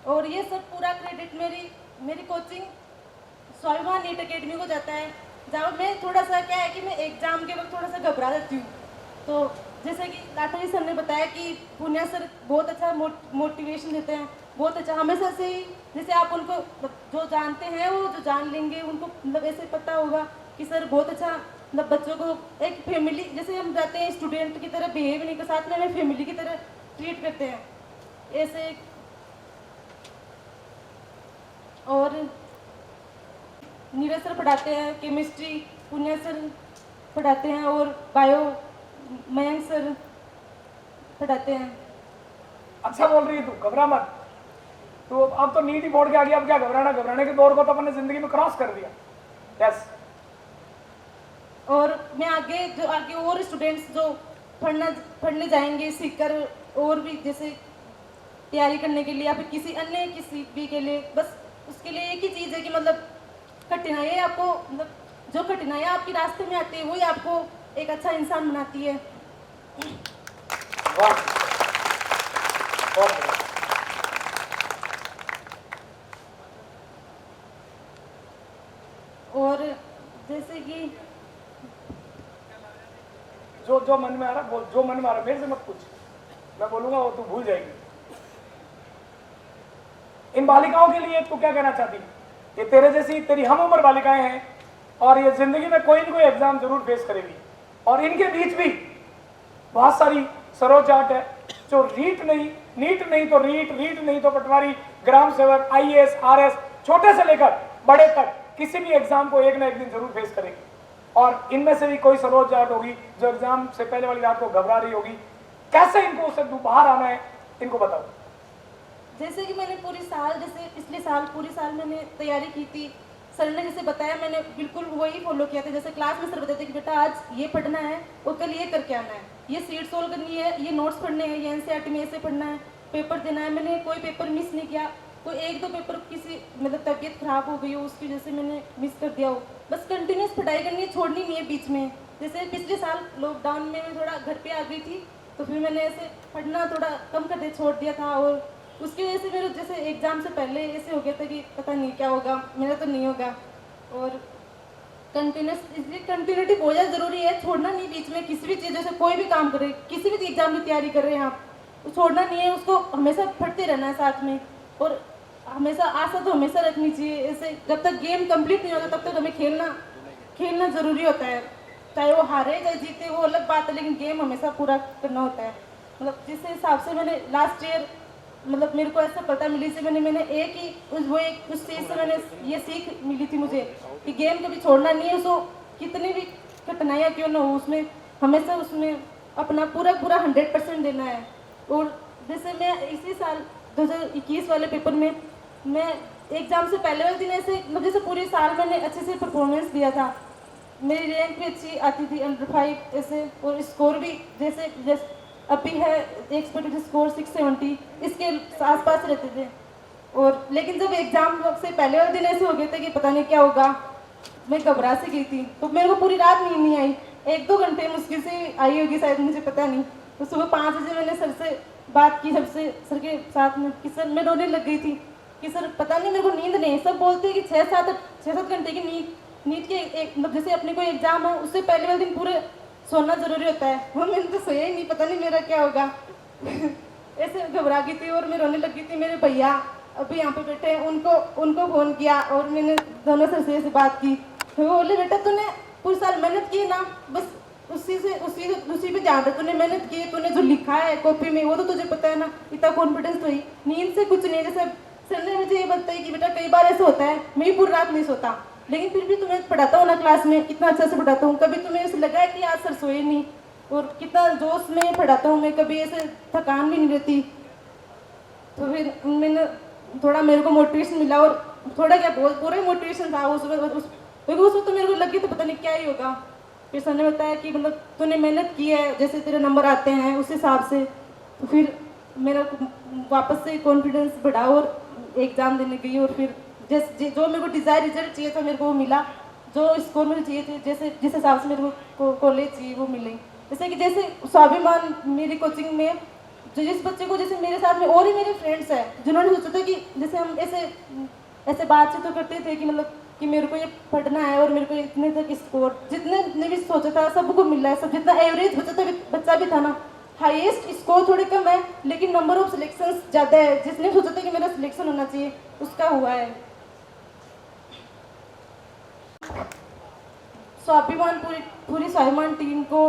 और ये सब पूरा क्रेडिट मेरी कोचिंग स्वाभिमान नीट अकेडमी को जाता है। जहाँ मैं थोड़ा सा क्या है कि मैं एग्जाम के वक्त थोड़ा सा घबरा जाती हूँ। तो जैसे कि लाठा जी सर ने बताया कि पुनिया सर बहुत अच्छा मोटिवेशन देते हैं, बहुत अच्छा। हमेशा से ही जैसे आप उनको जो जानते हैं वो जो जान लेंगे, उनको मतलब ऐसे पता होगा कि सर बहुत अच्छा मतलब बच्चों को एक फैमिली जैसे हम जाते हैं स्टूडेंट की तरह बिहेव नहीं कर, साथ में हमें फैमिली की तरह ट्रीट करते हैं ऐसे। और नीरज सर पढ़ाते हैं, केमिस्ट्री पुनिया सर पढ़ाते हैं और बायो मयंक सर पढ़ाते हैं। अच्छा बोल रही है तू, घबरा मत। तो अब तो नीट ही बोर्ड के आ गया, अब क्या घबराना? घबराने के दौर को तो अपने जिंदगी में क्रॉस कर दिया। यस। और मैं आगे और स्टूडेंट्स जो पढ़ने जाएंगे सीखकर, और भी जैसे तैयारी करने के लिए या फिर किसी भी के लिए, बस उसके लिए एक ही चीज़ है कि मतलब कठिनाइयाँ आपको मतलब जो कठिनाइयाँ आपके रास्ते में आती है वही आपको एक अच्छा इंसान बनाती है। और जैसे कि जो जो मन में आ रहा बोल, जो मन में आ रहा मेरे से मत पूछ, मैं बोलूंगा वो तू भूल जाएगी। इन बालिकाओं के लिए तू क्या कहना चाहती? ये तेरे जैसी तेरी हम उम्र बालिकाएं हैं और ये जिंदगी में कोई न कोई एग्जाम जरूर फेस करेगी, और इनके बीच भी बहुत सारी सरोज जाट है जो नीट नहीं तो रीट नहीं तो पटवारी, ग्राम सेवक, IAS RS, छोटे से लेकर बड़े तक किसी भी एग्जाम को एक ना एक दिन जरूर फेस करेगी। और इनमें से भी कोई सरोज जाट होगी जो एग्जाम से पहले वाली रात को घबरा रही होगी। कैसे इनको उससे बाहर आना है, इनको बताओ। जैसे कि मैंने पूरी साल, जैसे पिछले साल पूरी साल मैंने तैयारी की थी। सर ने जैसे बताया मैंने बिल्कुल वही फॉलो किया था। जैसे क्लास में सर बताते कि बेटा आज ये पढ़ना है और कल ये करके आना है, ये सीट सोल्व करनी है, ये नोट्स पढ़ने हैं, ये NCERT में ऐसे पढ़ना है, पेपर देना है। मैंने कोई पेपर मिस नहीं किया। कोई एक दो पेपर किसी मतलब तबीयत खराब हो गई हो उसकी वजह से मैंने मिस कर दिया हो, बस कंटिन्यूस पढ़ाई करनी है, छोड़नी नहीं है बीच में। जैसे पिछले साल लॉकडाउन में मैं थोड़ा घर पे आ गई थी तो फिर मैंने ऐसे पढ़ना थोड़ा कम कर दे छोड़ दिया था, और उसकी वजह से मेरे जैसे एग्जाम से पहले ऐसे हो गया था कि पता नहीं क्या होगा, मेरा तो नहीं होगा। और कंटिन्यूस, इसलिए कंटिन्यूटी बहुत ज़्यादा ज़रूरी है, छोड़ना नहीं बीच में किसी भी चीज़। जैसे कोई भी काम करे, किसी भी एग्जाम की तैयारी कर रहे हैं आप, तो छोड़ना नहीं है, उसको हमेशा पढ़ते रहना है साथ में, और हमेशा आशा तो हमेशा रखनी चाहिए। ऐसे जब तक गेम कंप्लीट नहीं होता तब तक हमें खेलना ज़रूरी होता है। चाहे वो हारे चाहे जीते वो अलग बात है, लेकिन गेम हमेशा पूरा करना होता है। मतलब जिस हिसाब से मैंने लास्ट ईयर मतलब मेरे को ऐसा पता मिली से मैंने एक ही उस चीज़ से मैंने ये सीख मिली थी मुझे कि गेम कभी छोड़ना नहीं है। उसको कितनी भी कठिनाइयाँ क्यों ना हो, उसमें हमेशा उसमें अपना पूरा 100% देना है। और जैसे मैं इसी साल 2021 वाले पेपर में मैं एग्ज़ाम से पहले वाले दिन ऐसे मतलब जैसे पूरे साल मैंने अच्छे से परफॉर्मेंस दिया था, मेरी रैंक भी अच्छी आती थी अंडर 5 ऐसे, और स्कोर भी जैसे अभी है एक्सपेक्टेड स्कोर 670 इसके आसपास रहते थे। और लेकिन जब एग्जाम से पहले वाले दिन ऐसे हो गए थे कि पता नहीं क्या होगा, मैं घबरा सी गई थी, तो मेरे को पूरी रात नींद नहीं आई। 1-2 घंटे मुश्किल से आई होगी शायद, मुझे पता नहीं। तो सुबह 5 बजे मैंने सर से बात की, सर के साथ में कि सर मैं रोने लग गई थी कि सर पता नहीं मेरे को नींद नहीं। सब बोलते हैं कि 6-7 घंटे की नींद के एक मतलब जैसे अपने कोई एग्जाम हो उससे पहले वाले दिन पूरे सोना जरूरी होता है। वो मैंने तो सोया ही नहीं, पता नहीं मेरा क्या होगा। ऐसे घबरा गई थी और मैं रोने लगी थी। मेरे भैया अभी यहाँ पे बैठे हैं, उनको फ़ोन किया और मैंने दोनों सर से बात की। वो बोले बेटा तूने पूरे साल मेहनत की ना, बस उसी पे ध्यान दे। तूने मेहनत की, तूने जो लिखा है कॉपी में वो तो तुझे पता है ना, इतना कॉन्फिडेंस तो ही। नींद से कुछ नहीं। जैसे सर ने मुझे ये बताया कि बेटा कई बार ऐसा होता है, मैं भी पूरी रात नहीं सोता, लेकिन फिर भी तुम्हें पढ़ाता हूँ ना क्लास में, इतना अच्छा से पढ़ाता हूँ। कभी तुम्हें ऐसा लगा है कि आज सर सोए नहीं, और कितना जोश में पढ़ाता हूँ मैं, कभी ऐसे थकान भी नहीं रहती। तो फिर मैंने थोड़ा मेरे को मोटिवेशन मिला, और थोड़ा क्या बहुत पूरा ही मोटिवेशन था उसमें तो मेरे को लगी तो पता नहीं क्या ही होगा। फिर सर ने बताया कि मतलब तूने मेहनत की है, जैसे तेरे नंबर आते हैं उस हिसाब से। तो फिर मेरा वापस से कॉन्फिडेंस बढ़ा और एग्ज़ाम देने गई, और फिर जैसे जो मेरे को डिज़ायर रिजल्ट चाहिए था मेरे को वो मिला, जो स्कोर मुझे चाहिए थे, जैसे जिस हिसाब से मेरे को कॉलेज चाहिए वो मिले। जैसे कि जैसे स्वाभिमान मेरी कोचिंग में जो जिस बच्चे को जैसे मेरे साथ में और ही मेरे फ्रेंड्स हैं जिन्होंने सोचा था कि जैसे हम ऐसे बातचीत तो करते थे कि मतलब कि मेरे को ये पढ़ना है और मेरे को इतने तक स्कोर, जितने ने भी सोचा था सबको मिल रहा है। सब जितना एवरेज बच्चा भी था ना, हाईएस्ट स्कोर थोड़े कम है लेकिन नंबर ऑफ सिलेक्शंस ज़्यादा है। जिसने सोचा था कि मेरा सिलेक्शन होना चाहिए उसका हुआ है। स्वाभिमान पूरी स्वाभिमान टीम को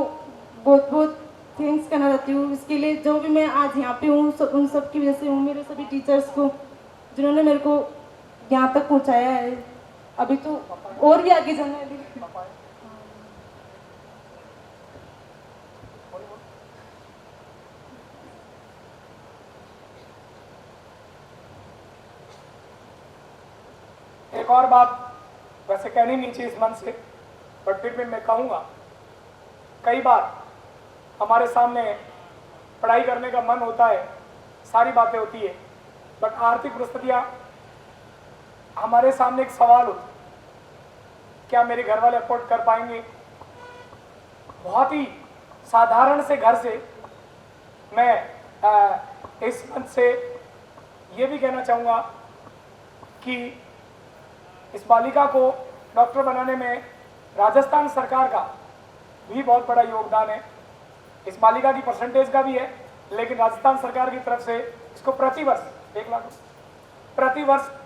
बहुत बहुत थैंक्स करना चाहती हूँ इसके लिए। जो भी मैं आज यहाँ पे हूँ उन सब की वजह से हूँ। मेरे सभी टीचर्स को जिन्होंने मेरे को यहाँ तक पहुँचाया है, अभी तो और भी आगे जाना है। एक और बात वैसे कहनी नहीं चाहिए इस मन से, बट फिर भी मैं कहूँगा, कई बार हमारे सामने पढ़ाई करने का मन होता है, सारी बातें होती है, बट आर्थिक परिस्थितियाँ हमारे सामने एक सवाल होता है, क्या मेरे घर वाले अफोर्ड कर पाएंगे। बहुत ही साधारण से घर से मैं इस मंच से ये भी कहना चाहूँगा कि इस बालिका को डॉक्टर बनाने में राजस्थान सरकार का भी बहुत बड़ा योगदान है। इस बालिका की परसेंटेज का भी है, लेकिन राजस्थान सरकार की तरफ से इसको प्रतिवर्ष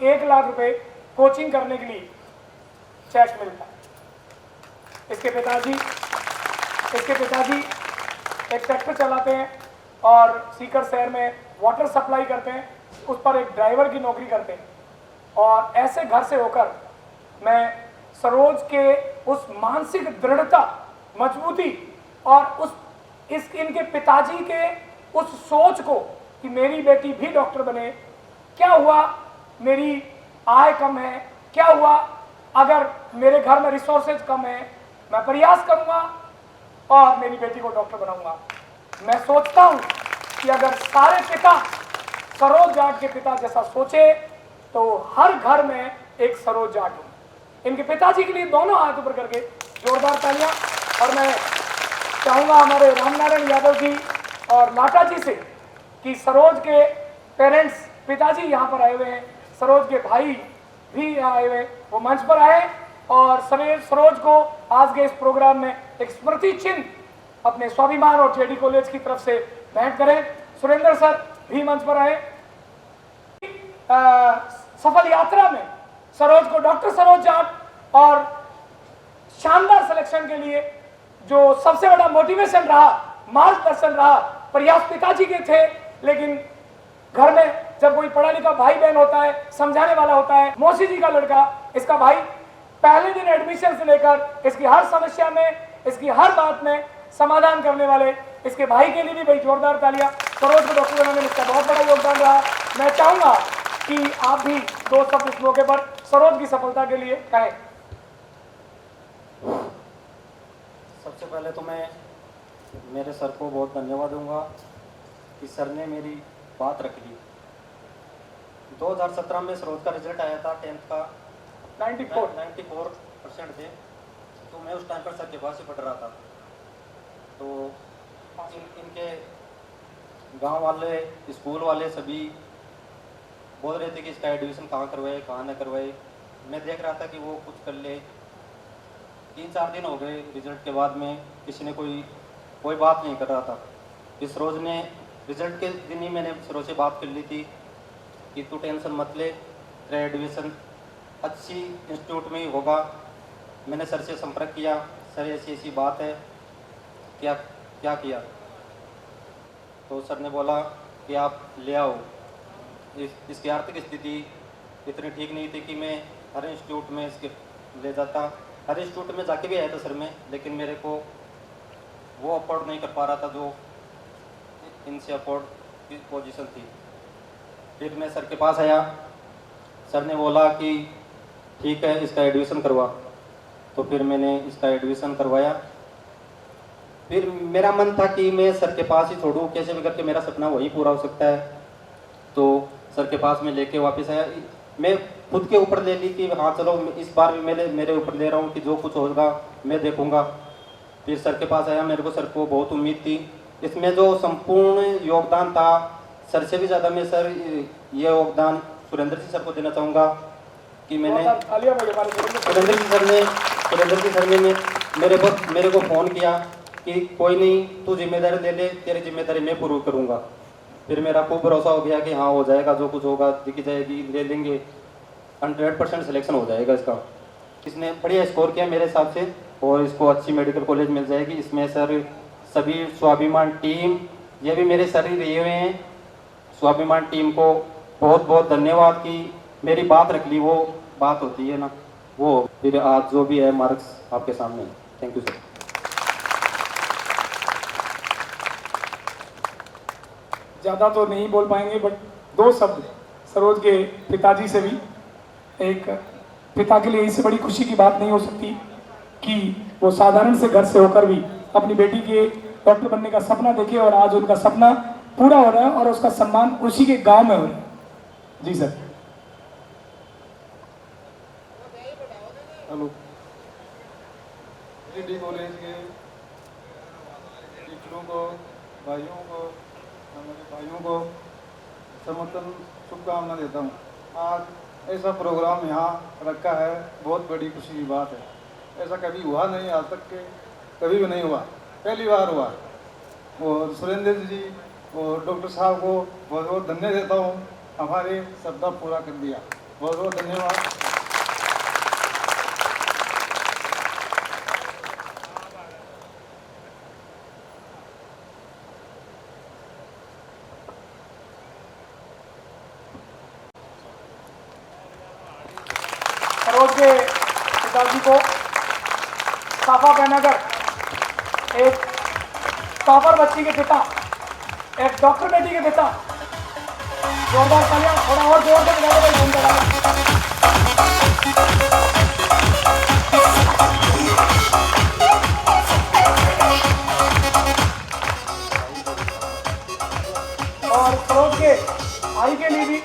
1 लाख रुपए कोचिंग करने के लिए चेक मिलता है। इसके पिताजी एक ट्रैक्टर चलाते हैं और सीकर शहर में वाटर सप्लाई करते हैं, उस पर एक ड्राइवर की नौकरी करते हैं। और ऐसे घर से होकर मैं सरोज के उस मानसिक दृढ़ता, मजबूती और इनके पिताजी के उस सोच को कि मेरी बेटी भी डॉक्टर बने, क्या हुआ मेरी आय कम है, क्या हुआ अगर मेरे घर में रिसोर्सेज कम है, मैं प्रयास करूंगा और मेरी बेटी को डॉक्टर बनाऊंगा। मैं सोचता हूं कि अगर सारे पिता सरोज जाट के पिता जैसा सोचे तो हर घर में एक सरोज जाट हो। इनके पिताजी के लिए दोनों हाथ ऊपर करके जोरदार तालियां। और मैं चाहूंगा हमारे रामनारायण यादव जी और लाटा जी से कि सरोज के पेरेंट्स, पिताजी यहाँ पर आए हुए हैं, सरोज के भाई भी यहाँ आए हुए हैं, वो मंच पर आए और सरोज को आज के इस प्रोग्राम में एक स्मृति चिन्ह अपने स्वाभिमान और जेडी कॉलेज की तरफ से भेंट करें। सुरेंद्र सर भी मंच पर आए। सफल यात्रा में सरोज को डॉक्टर सरोज जाट और शानदार सिलेक्शन के लिए जो सबसे बड़ा मोटिवेशन रहा, मार्गदर्शन रहा, प्रयास पिताजी के थे, लेकिन घर में जब कोई पढ़ा लिखा भाई बहन होता है, समझाने वाला होता है। मौसी जी का लड़का, इसका भाई, पहले दिन एडमिशन से लेकर इसकी हर समस्या में, इसकी हर बात में समाधान करने वाले इसके भाई के लिए भी भाई जोरदार तालियां। सरोज को डॉक्टर बनाने में इसका बहुत बड़ा योगदान रहा। मैं चाहूंगा कि आप भी दो शब्द इस मौके पर सरोज की सफलता के लिए कहें। सबसे पहले तो मैं मेरे सर को बहुत धन्यवाद दूंगा कि सर ने मेरी बात रख ली। 2017 में सरोज का रिजल्ट आया था 10th का 94% थे, तो मैं उस टाइम पर सर के पास ही पढ़ रहा था। तो इनके गांव वाले, स्कूल वाले सभी बोल रहे थे कि इसका एडमिशन कहाँ करवाए, कहाँ न करवाए। मैं देख रहा था कि वो कुछ कर ले। 3-4 दिन हो गए रिजल्ट के बाद में किसी ने कोई बात नहीं कर रहा था। इस रोज ने रिजल्ट के दिन ही मैंने सरोज से बात कर ली थी कि तू टेंशन मत ले, तेरा एडमिशन अच्छी इंस्टीट्यूट में ही होगा। मैंने सर से संपर्क किया, सर ऐसी ऐसी बात है, क्या किया? तो सर ने बोला कि आप ले आओ। इसकी आर्थिक स्थिति इतनी ठीक नहीं थी कि मैं हर इंस्टीट्यूट में इसके ले जाता। हर इंस्टीट्यूट में जाके भी आया था सर में, लेकिन मेरे को वो अफोर्ड नहीं कर पा रहा था जो इनसे अफोर्ड की पोजीशन थी। फिर मैं सर के पास आया, सर ने बोला कि ठीक है इसका एडमिशन करवा। तो फिर मैंने इसका एडमिशन करवाया। फिर मेरा मन था कि मैं सर के पास ही छोड़ूं, कैसे भी करके मेरा सपना वही पूरा हो सकता है। तो सर के पास में लेके वापस आया। मैं खुद के ऊपर ले ली कि हाँ चलो इस बार भी मेरे ऊपर ले रहा हूँ कि जो कुछ होगा मैं देखूंगा। फिर सर के पास आया, मेरे को सर को बहुत उम्मीद थी। इसमें जो संपूर्ण योगदान था, सर से भी ज़्यादा मैं सर ये योगदान सुरेंद्र जी सर को देना चाहूँगा कि मैंने सुरेंद्र जी सर ने मेरे को फ़ोन किया कि कोई नहीं, तू जिम्मेदारी ले ले, तेरी जिम्मेदारी मैं पूरी करूँगा। फिर मेरा खूब भरोसा हो गया कि हाँ हो जाएगा, जो कुछ होगा दिख जाएगी, ले लेंगे, 100% सिलेक्शन हो जाएगा इसका। इसने बढ़िया स्कोर किया मेरे हिसाब से और इसको अच्छी मेडिकल कॉलेज मिल जाएगी। इसमें सर सभी स्वाभिमान टीम, ये भी मेरे सर ही रहे हुए हैं, स्वाभिमान टीम को बहुत बहुत धन्यवाद कि मेरी बात रख ली। वो बात होती है ना, वो फिर आज जो भी है मार्क्स आपके सामने। Thank you sir. ज़्यादा तो नहीं बोल पाएंगे, बट 2 शब्द सरोज के पिताजी से भी। एक पिता के लिए इससे बड़ी खुशी की बात नहीं हो सकती कि वो साधारण से घर से होकर भी अपनी बेटी के डॉक्टर बनने का सपना देखे और आज उनका सपना पूरा हो रहा है और उसका सम्मान उसी के गांव में हो रहा है। जी सर। हेलो, जेडी कॉलेज के टीचरों को, भाइयों को, हमारे भाइयों को समर्थन शुभकामना देता हूँ। आज ऐसा प्रोग्राम यहाँ रखा है, बहुत बड़ी खुशी की बात है। ऐसा कभी हुआ नहीं, आज तक के कभी भी नहीं हुआ, पहली बार हुआ। और सुरेंद्र जी और डॉक्टर साहब को बहुत बहुत धन्यवाद देता हूँ, हमारे शब्द पूरा कर दिया, बहुत बहुत धन्यवाद। सरोज के पिताजी को साफा पहनाकर एक टॉपर बच्ची के पिता, एक डॉक्टर बेटी के पिता, जोरदार तालियां, थोड़ा और जोर से बजा दो भाई। और सरोज के भाई के लिए भी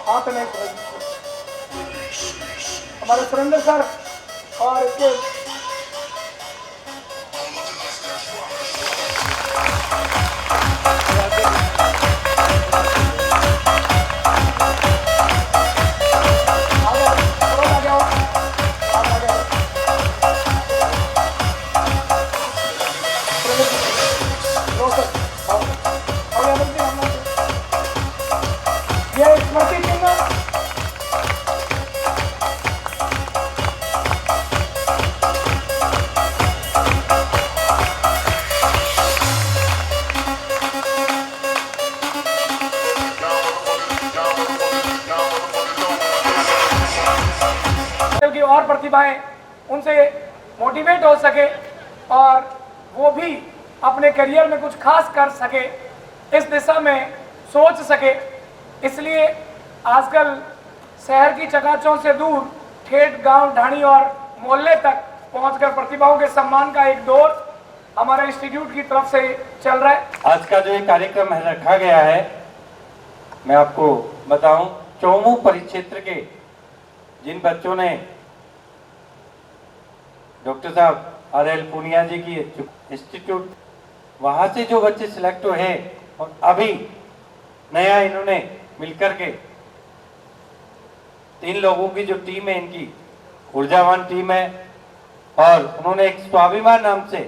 हाथ में हमारे सुरेंद्र सर और इसके ये स्मृति चिन्ह की और प्रतिभाएं उनसे मोटिवेट हो सके और वो भी अपने करियर में कुछ खास कर सके, इस दिशा में सोच सके। इसलिए आजकल शहर की चकाचौंध से दूर ठेठ गांव, ढाणी और मोहल्ले तक पहुंचकर प्रतिभाओं के सम्मान का एक दौर हमारे इंस्टीट्यूट की तरफ से चल रहा है। आज का जो ये कार्यक्रम है रखा गया है, मैं आपको बताऊं, चौमू परिक्षेत्र के जिन बच्चों ने डॉक्टर साहब RL पूनिया जी की इंस्टीट्यूट, वहां से जो बच्चे सिलेक्ट हुए हैं और अभी नया इन्होंने मिलकर के 3 लोगों की जो टीम है, इनकी ऊर्जावान टीम है और उन्होंने एक स्वाभिमान नाम से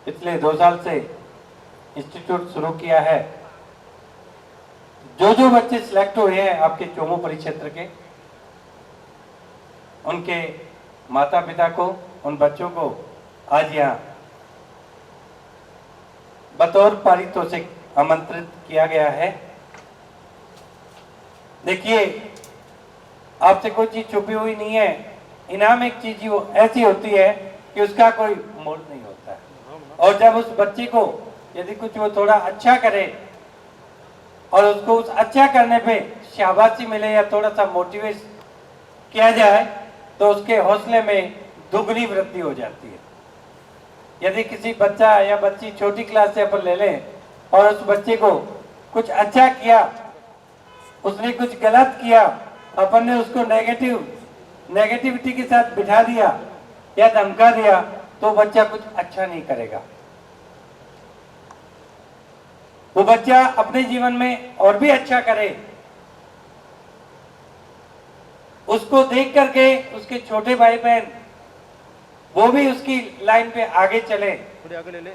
पिछले 2 साल से इंस्टीट्यूट शुरू किया है। जो जो बच्चे सिलेक्ट हुए हैं आपके चौमू परिक्षेत्र के, उनके माता पिता को, उन बच्चों को आज यहाँ बतौर पारितोषिक आमंत्रित किया गया है। देखिए, आपसे कोई चीज छुपी हुई नहीं है। इनाम एक चीज वो ऐसी होती है कि उसका कोई मोल नहीं होता है। और जब उस बच्चे को यदि कुछ वो थोड़ा अच्छा करे और उसको उस अच्छा करने पे शाबाशी मिले या थोड़ा सा मोटिवेट किया जाए, तो उसके हौसले में दुगनी वृद्धि हो जाती है। यदि किसी बच्चा या बच्ची छोटी क्लास से अपन ले लें और उस बच्चे को कुछ अच्छा किया, उसने कुछ गलत किया, अपन ने उसको नेगेटिविटी के साथ बिठा दिया या धमका दिया, तो बच्चा कुछ अच्छा नहीं करेगा। वो बच्चा अपने जीवन में और भी अच्छा करे, उसको देख करके उसके छोटे भाई बहन वो भी उसकी लाइन पे आगे चले। आगे ले ले।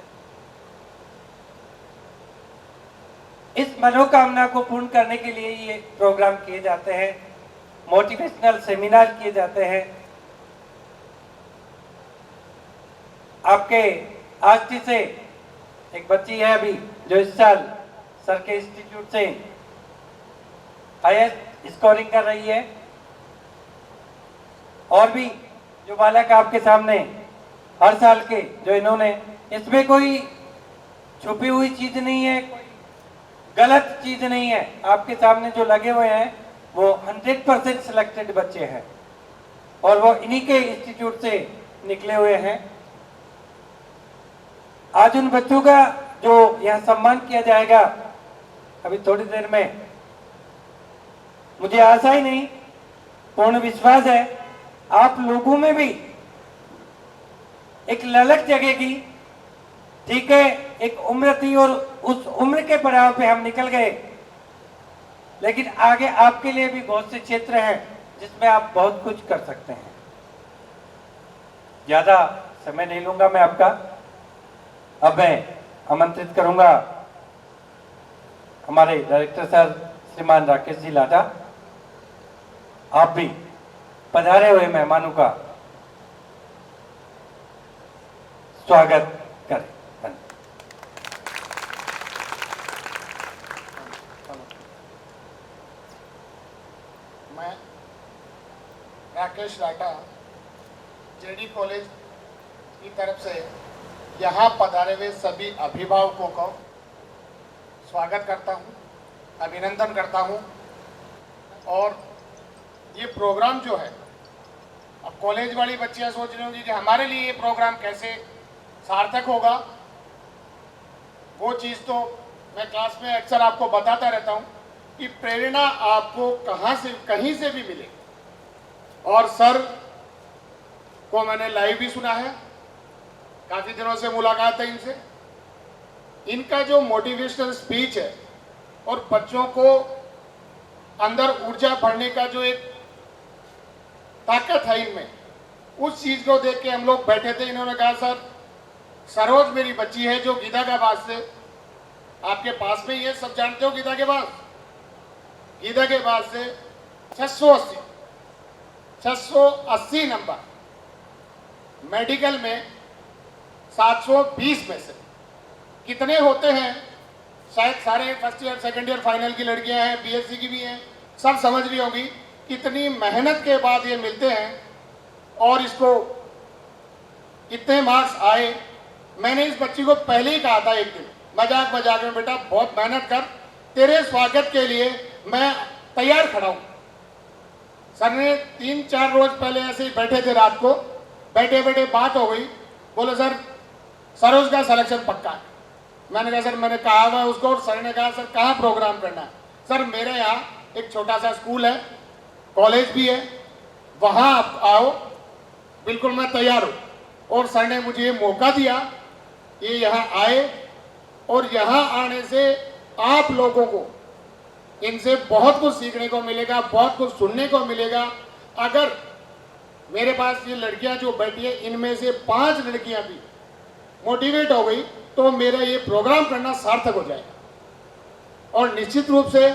इस मनोकामना को पूर्ण करने के लिए ये प्रोग्राम किए जाते हैं, मोटिवेशनल सेमिनार किए जाते हैं। आपके आष्टी से एक बच्ची है अभी जो इस साल सर के इंस्टीट्यूट से हाईएस्ट स्कोरिंग कर रही है, और भी जो बालक आपके सामने हर साल के जो इन्होंने, इसमें कोई छुपी हुई चीज नहीं है, कोई गलत चीज नहीं है। आपके सामने जो लगे हुए हैं वो 100% सिलेक्टेड बच्चे हैं और वो इन्हीं के इंस्टीट्यूट से निकले हुए हैं। आज उन बच्चों का जो यहाँ सम्मान किया जाएगा अभी थोड़ी देर में, मुझे आशा ही नहीं, पूर्ण विश्वास है आप लोगों में भी एक ललक जगेगी। ठीक है, एक उम्र थी और उस उम्र के पड़ाव पे हम निकल गए, लेकिन आगे आपके लिए भी बहुत से क्षेत्र हैं जिसमें आप बहुत कुछ कर सकते हैं। ज्यादा समय नहीं लूंगा मैं आपका। अब मैं आमंत्रित करूंगा हमारे डायरेक्टर सर श्रीमान राकेश जी लाडा, आप भी पधारे हुए मेहमानों का स्वागत करें। मैं राकेश लाटा जेडी कॉलेज की तरफ से यहाँ पधारे हुए सभी अभिभावकों को स्वागत करता हूँ, अभिनंदन करता हूँ। और ये प्रोग्राम जो है, अब कॉलेज वाली बच्चियाँ सोच रही होंगी कि हमारे लिए ये प्रोग्राम कैसे सार्थक होगा। वो चीज़ तो मैं क्लास में अक्सर आपको बताता रहता हूँ कि प्रेरणा आपको कहीं से भी मिले। और सर को मैंने लाइव भी सुना है, काफ़ी दिनों से मुलाकात है इनसे। इनका जो मोटिवेशनल स्पीच है और बच्चों को अंदर ऊर्जा भरने का जो एक ताकत है इनमें, उस चीज़ को देख के हम लोग बैठे थे। इन्होंने कहा सर सरोज मेरी बच्ची है जो गीदागाबाद से आपके पास में ही है, सब जानते हो गीदागाबाद से 680 नंबर, मेडिकल में 720 में से कितने होते हैं शायद सारे first year second year final की लड़कियां हैं, बीएससी की भी हैं, सब समझ रही होगी कितनी मेहनत के बाद ये मिलते हैं और इसको इतने मार्क्स आए। मैंने इस बच्ची को पहले ही कहा था एक दिन मजाक में, बेटा बहुत मेहनत कर, तेरे स्वागत के लिए मैं तैयार खड़ा हूँ। सर ने 3-4 रोज पहले ऐसे ही बैठे थे, रात को बैठे बात हो गई, बोले सर सरोज का सिलेक्शन पक्का है। मैंने कहा सर मैंने कहा हुआ उसको, और सर ने कहा सर कहाँ प्रोग्राम करना है। सर मेरे यहाँ एक छोटा सा स्कूल है, कॉलेज भी है, वहाँ आप आओ, बिल्कुल मैं तैयार हूँ। और सर ने मुझे ये मौका दिया, ये यहाँ आए और यहाँ आने से आप लोगों को इनसे बहुत कुछ सीखने को मिलेगा, बहुत कुछ सुनने को मिलेगा। अगर मेरे पास ये लड़कियां जो बैठी है, इनमें से 5 लड़कियां भी मोटिवेट हो गई तो मेरा ये प्रोग्राम करना सार्थक हो जाएगा। और निश्चित रूप से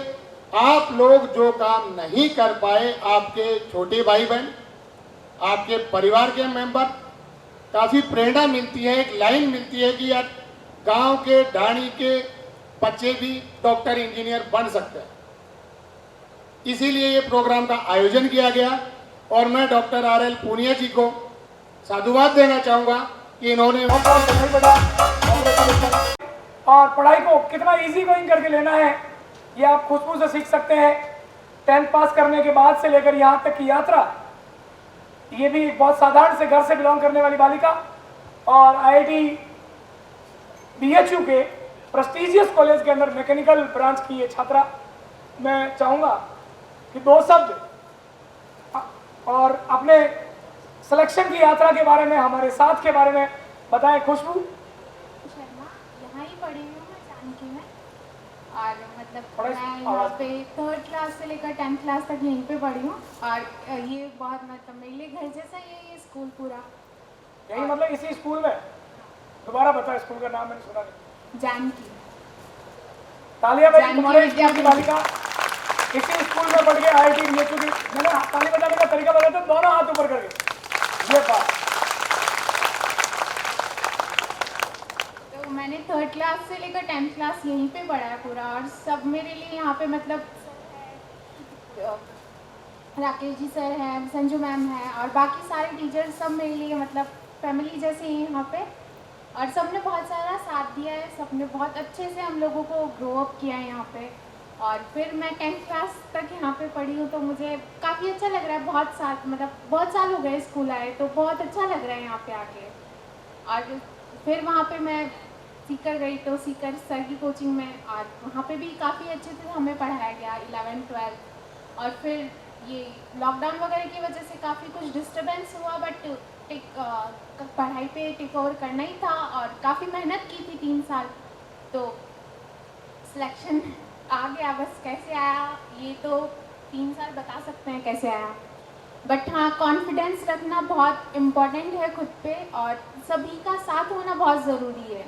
आप लोग जो काम नहीं कर पाए, आपके छोटे भाई बहन, आपके परिवार के मेंबर, काफ़ी प्रेरणा मिलती है, एक लाइन मिलती है कि यार गांव के ढाणी के बच्चे भी डॉक्टर इंजीनियर बन सकते हैं। इसीलिए ये प्रोग्राम का आयोजन किया गया और मैं डॉक्टर RL पूनिया जी को साधुवाद देना चाहूँगा कि इन्होंने और पढ़ाई को कितना इजी गोइंग करके लेना है ये आप खुशबू से सीख सकते हैं। 10th पास करने के बाद से लेकर यहाँ तक की यात्रा, ये भी बहुत साधारण से घर से बिलोंग करने वाली बालिका और IIT BHU के प्रेस्टिजियस कॉलेज के अंदर मैकेनिकल ब्रांच की ये छात्रा। मैं चाहूँगा कि 2 शब्द और अपने सिलेक्शन की यात्रा के बारे में, हमारे साथ के बारे में बताएं। खुशबू शर्मा, यहाँ ही पढ़ी हूँ मैं जानकी में, और मतलब थोड़ा मैं यहाँ पे 3rd क्लास से लेकर 10th क्लास तक यहीं पे पढ़ी हूँ। और ये बहुत मतलब मेरे लिए घर जैसा ही है ये स्कूल पूरा। यही मतलब इसी स्कूल में? दोबारा बताओ स्कूल का नाम, मैंने सुना नहीं। जानकी। तालियां बजाएं जानकी तुम्हारे विद्या स्कूल की बालिका इसी स्कूल में पढ़ के IIT BHU की। मैंने ताली बजाने का तरीका बताया था, दोनों हाथ ऊपर करके। ये बात तो मैंने 3rd क्लास से लेकर 10th क्लास यहीं पे पढ़ा है पूरा। और सब मेरे लिए यहाँ पे मतलब राकेश जी सर हैं, संजू मैम हैं और बाकी सारे टीचर्स, सब मेरे लिए मतलब फैमिली जैसे ही यहाँ पे। और सबने बहुत सारा साथ दिया है, सबने बहुत अच्छे से हम लोगों को ग्रो अप किया है यहाँ पे। और फिर मैं 10th क्लास तक यहाँ पे पढ़ी हूँ तो मुझे काफ़ी अच्छा लग रहा है। बहुत साल हो गए स्कूल आए, तो बहुत अच्छा लग रहा है यहाँ पे आके। और फिर वहाँ पे मैं सीकर गई तो सीकर सर की कोचिंग में, और वहाँ पे भी काफ़ी अच्छे से हमें पढ़ाया गया 11th 12th। और फिर ये लॉकडाउन वगैरह की वजह से काफ़ी कुछ डिस्टर्बेंस हुआ, बट पढ़ाई पे टेक ओवर करना ही था और काफ़ी मेहनत की थी 3 साल। तो सिलेक्शन आ गया, बस कैसे आया ये तो 3 साल बता सकते हैं कैसे आया। बट हाँ, कॉन्फिडेंस रखना बहुत इम्पोर्टेंट है खुद पे, और सभी का साथ होना बहुत ज़रूरी है।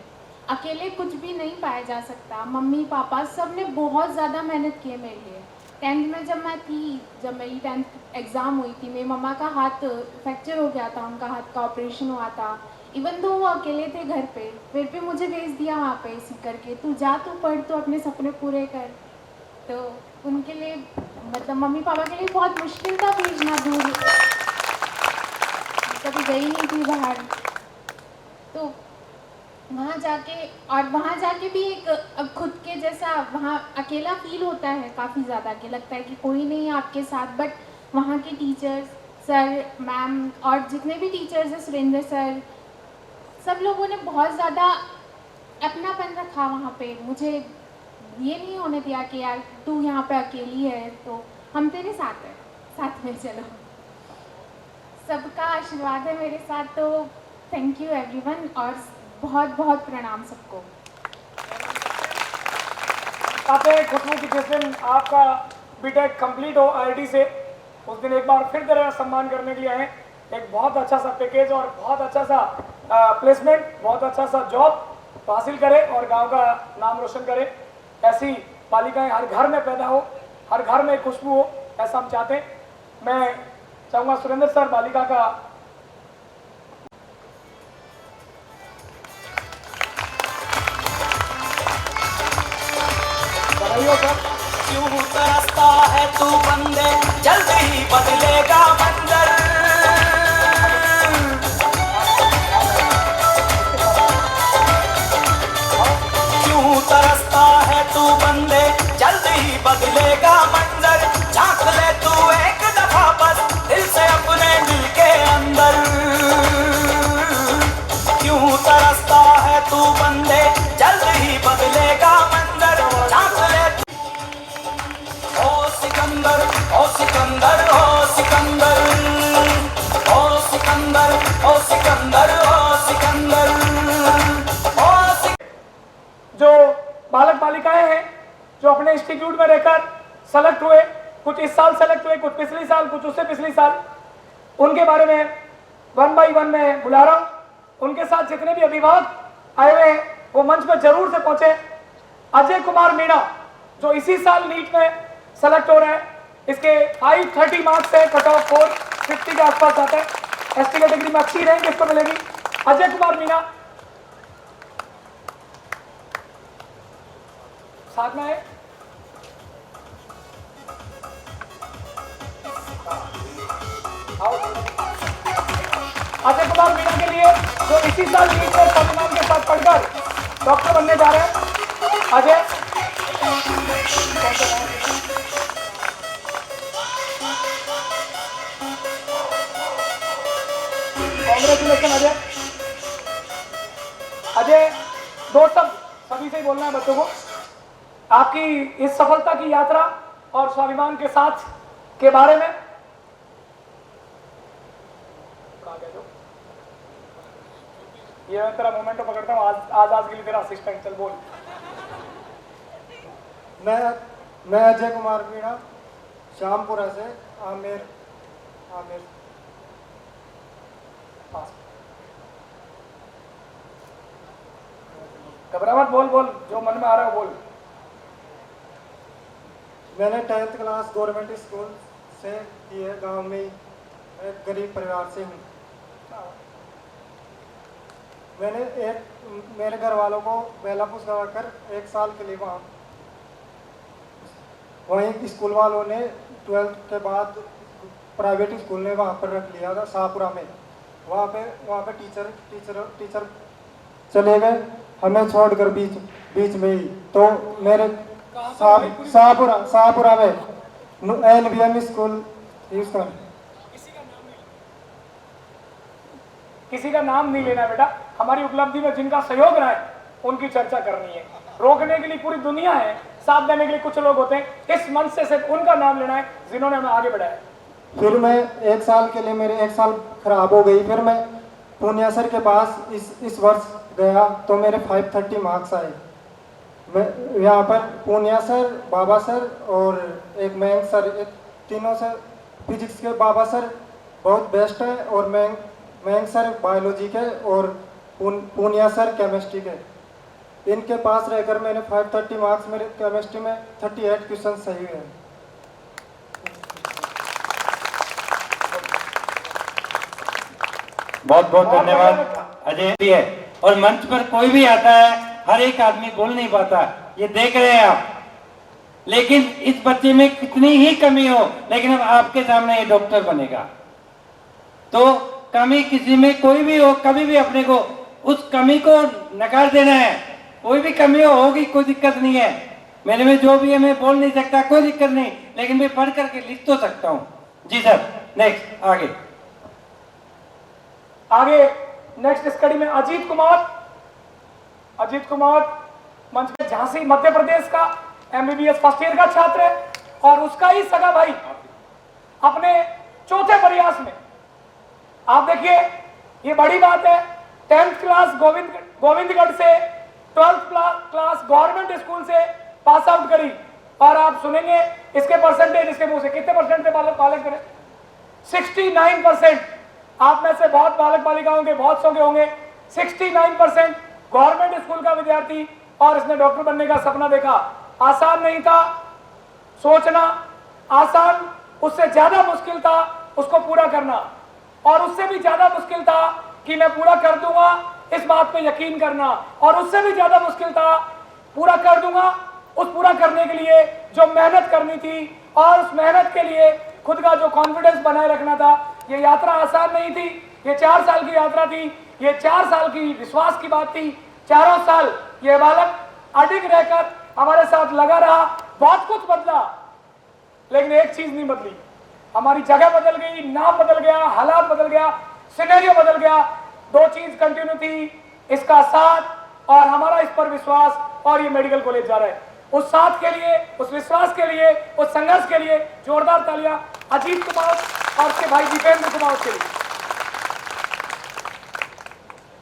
अकेले कुछ भी नहीं पाया जा सकता। मम्मी पापा सब ने बहुत ज़्यादा मेहनत की है मेरे लिए। 10th में जब मेरी 10th एग्ज़ाम हुई थी, मेरी मम्मा का हाथ फ्रैक्चर हो गया था, उनका हाथ का ऑपरेशन हुआ था। इवन दो वो अकेले थे घर पे, फिर भी मुझे भेज दिया वहाँ पे इसी करके, तू जा, तू पढ़, तू अपने सपने पूरे कर। तो उनके लिए मतलब मम्मी पापा के लिए बहुत मुश्किल था भेजना दूर, कभी गई नहीं थी बाहर। तो वहाँ जाके भी एक खुद के जैसा वहाँ अकेला फील होता है काफ़ी ज़्यादा, कि लगता है कि कोई नहीं है आपके साथ। बट वहाँ के टीचर्स, सर, मैम और जितने भी टीचर्स हैं, सुरेंद्र सर, सब लोगों ने बहुत ज़्यादा अपनापन रखा वहाँ पे। मुझे ये नहीं होने दिया कि यार तू यहाँ पे अकेली है, तो हम तेरे साथ हैं, साथ में चलो। सबका आशीर्वाद है मेरे साथ, तो थैंक यू एवरीवन, और बहुत बहुत प्रणाम सबको। आते हैं खुशबू की जिस दिन आपका बीटेक कंप्लीट हो IIT से, उस दिन एक बार फिर तेरा सम्मान करने के लिए आए। एक बहुत अच्छा सा पैकेज और बहुत अच्छा सा प्लेसमेंट, बहुत अच्छा सा जॉब हासिल करे और गांव का नाम रोशन करे। ऐसी बालिकाएं हर घर में पैदा हो, हर घर में खुशबू हो, ऐसा हम चाहते हैं। मैं चाहूँगा सुरेंद्र सर बालिका का बनाइए सर। क्यों तरसता है तू बंदे, जल्द ही बदलेगा मंजर। क्यों तरसता है तू बंदे, जल्द ही बदलेगा मंजर। झांक ले तू एक दफा बस दिल से अपने दिल के अंदर। क्यों तरसता है तू बंदे, जल्द ही बदलेगा मंजर। झांक ले ओ सिकंदर, ओ सिकंदर, ओ सिकंदर, ओ सिकंदर, ओ सिकंदर, ओ सिकंदर, ओ सिकंदर। जो बालक बालिकाएं हैं जो अपने इंस्टीट्यूट में रहकर सेलेक्ट हुए, कुछ इस साल सेलेक्ट हुए, कुछ पिछले साल, कुछ उससे पिछले साल, उनके बारे में 1 by 1 में बुला रहा हूं। उनके साथ जितने भी अभिभावक आए हुए हैं वो मंच पर जरूर से पहुंचे। अजय कुमार मीणा जो इसी साल नीट में सेलेक्ट हो रहे हैं, इसके 530 मार्क्स है, कट ऑफ 450 के आसपास आता है। ST कैटेगरी में अच्छी रैंक इसको मिलेगी। अजय कुमार मीणा साथ में है। अजय कुमार मीणा के लिए जो इसी साल नीट में सम्मान के साथ पढ़कर डॉक्टर बनने जा रहे हैं। अजय कांग्रेचुलेशन अजय। अजय दो शब्द सभी से ही बोलना है बच्चों को, आपकी इस सफलता की यात्रा और स्वाभिमान के साथ के बारे में। ये मैं तेरा मोमेंटो पकड़ता हूँ, आज के लिए तेरा असिस्टेंट। चल बोल। मैं अजय कुमार मीणा, श्यामपुरा से, आमेर घबरा मत, बोल बोल जो मन में आ रहा है बोल। मैंने 10th क्लास गवर्नमेंट स्कूल से की है, गांव में ही, एक गरीब परिवार से हूँ। मैंने मेरे घर वालों को बेलापुस कर 1 साल के लिए वहीं स्कूल वालों ने 12th के बाद प्राइवेट स्कूल ने वहाँ पर रख लिया था शाहपुरा में। वहाँ पे टीचर चले गए हमें छोड़कर बीच में ही। तो मेरे शाहपुरा में LVM स्कूल यूज कर। किसी का नाम नहीं लेना बेटा, हमारी उपलब्धि में जिनका सहयोग रहा है उनकी चर्चा करनी है। रोकने के लिए पूरी दुनिया है, साथ देने के लिए कुछ लोग होते हैं। इस मंच से सिर्फ उनका नाम लेना है जिन्होंने हमें आगे बढ़ाया। फिर मैं 1 साल के लिए, मेरे 1 साल खराब हो गई। फिर मैं पूर्णिया सर के पास इस वर्ष गया तो मेरे 530 मार्क्स आए। मैं यहाँ पर पूनिया सर, बाबा सर और एक मयंक सर, एक तीनों सर फिजिक्स के बाबा सर बहुत बेस्ट है, और मयंक सर बायोलॉजी के, और पूनिया सर केमिस्ट्री के। इनके पास रहकर मैंने 530 मार्क्स, मेरे केमिस्ट्री में 38 क्वेश्चन सही हुए हैं। बहुत बहुत धन्यवाद अजय जी है। और मंच पर कोई भी आता है, हर एक आदमी बोल नहीं पाता, ये देख रहे हैं आप। लेकिन इस बच्चे में कितनी ही कमी हो, लेकिन अब आपके सामने ये डॉक्टर बनेगा। तो कमी किसी में कोई भी हो, कभी भी अपने को उस कमी को नकार देना है। कोई भी कमी होगी, कोई दिक्कत नहीं है। मेरे में जो भी है मैं बोल नहीं सकता, कोई दिक्कत नहीं, लेकिन मैं पढ़ करके लिख तो सकता हूँ। जी सर, नेक्स्ट आगे नेक्स्ट इस कड़ी में अजीत कुमार मंच पे, झांसी मध्य प्रदेश का एमबीबीएस फर्स्ट ईयर का छात्र है, और उसका ही सगा भाई अपने चौथे प्रयास में, आप देखिए ये बड़ी बात है, 10th क्लास गोविंदगढ़ से 12th क्लास गवर्नमेंट स्कूल से पास आउट करी। और आप सुनेंगे इसके परसेंटेज, इसके मुंह से कितने परसेंट से बालक करें, 69%। आप में से बहुत बालक बालिका होंगे, बहुत सौ के होंगे, 69% गवर्नमेंट स्कूल का विद्यार्थी, और इसने डॉक्टर बनने का सपना देखा। आसान नहीं था सोचना, आसान उससे ज्यादा मुश्किल था उसको पूरा करना, और उससे भी ज्यादा मुश्किल था कि मैं पूरा कर दूंगा इस बात पे यकीन करना, और उससे भी ज्यादा मुश्किल था पूरा कर दूंगा। उस पूरा करने के लिए जो मेहनत करनी थी, और उस मेहनत के लिए खुद का जो कॉन्फिडेंस बनाए रखना था, ये यात्रा आसान नहीं थी। ये 4 साल की यात्रा थी, ये 4 साल की विश्वास की बात थी। चारों साल ये बालक अडिग रहकर हमारे साथ लगा रहा। बहुत कुछ बदला, लेकिन एक चीज नहीं बदली, हमारी जगह बदल गई, नाम बदल गया, हालात बदल गया, सिनेरियो बदल गया। 2 चीज कंटिन्यू थी, इसका साथ और हमारा इस पर विश्वास, और ये मेडिकल कॉलेज जा रहा है। उस साथ के लिए, उस विश्वास के लिए, उस संघर्ष के लिए जोरदार तालियां अजीत कुमार और उसके भाई दीपेंद्र कुमार के लिए।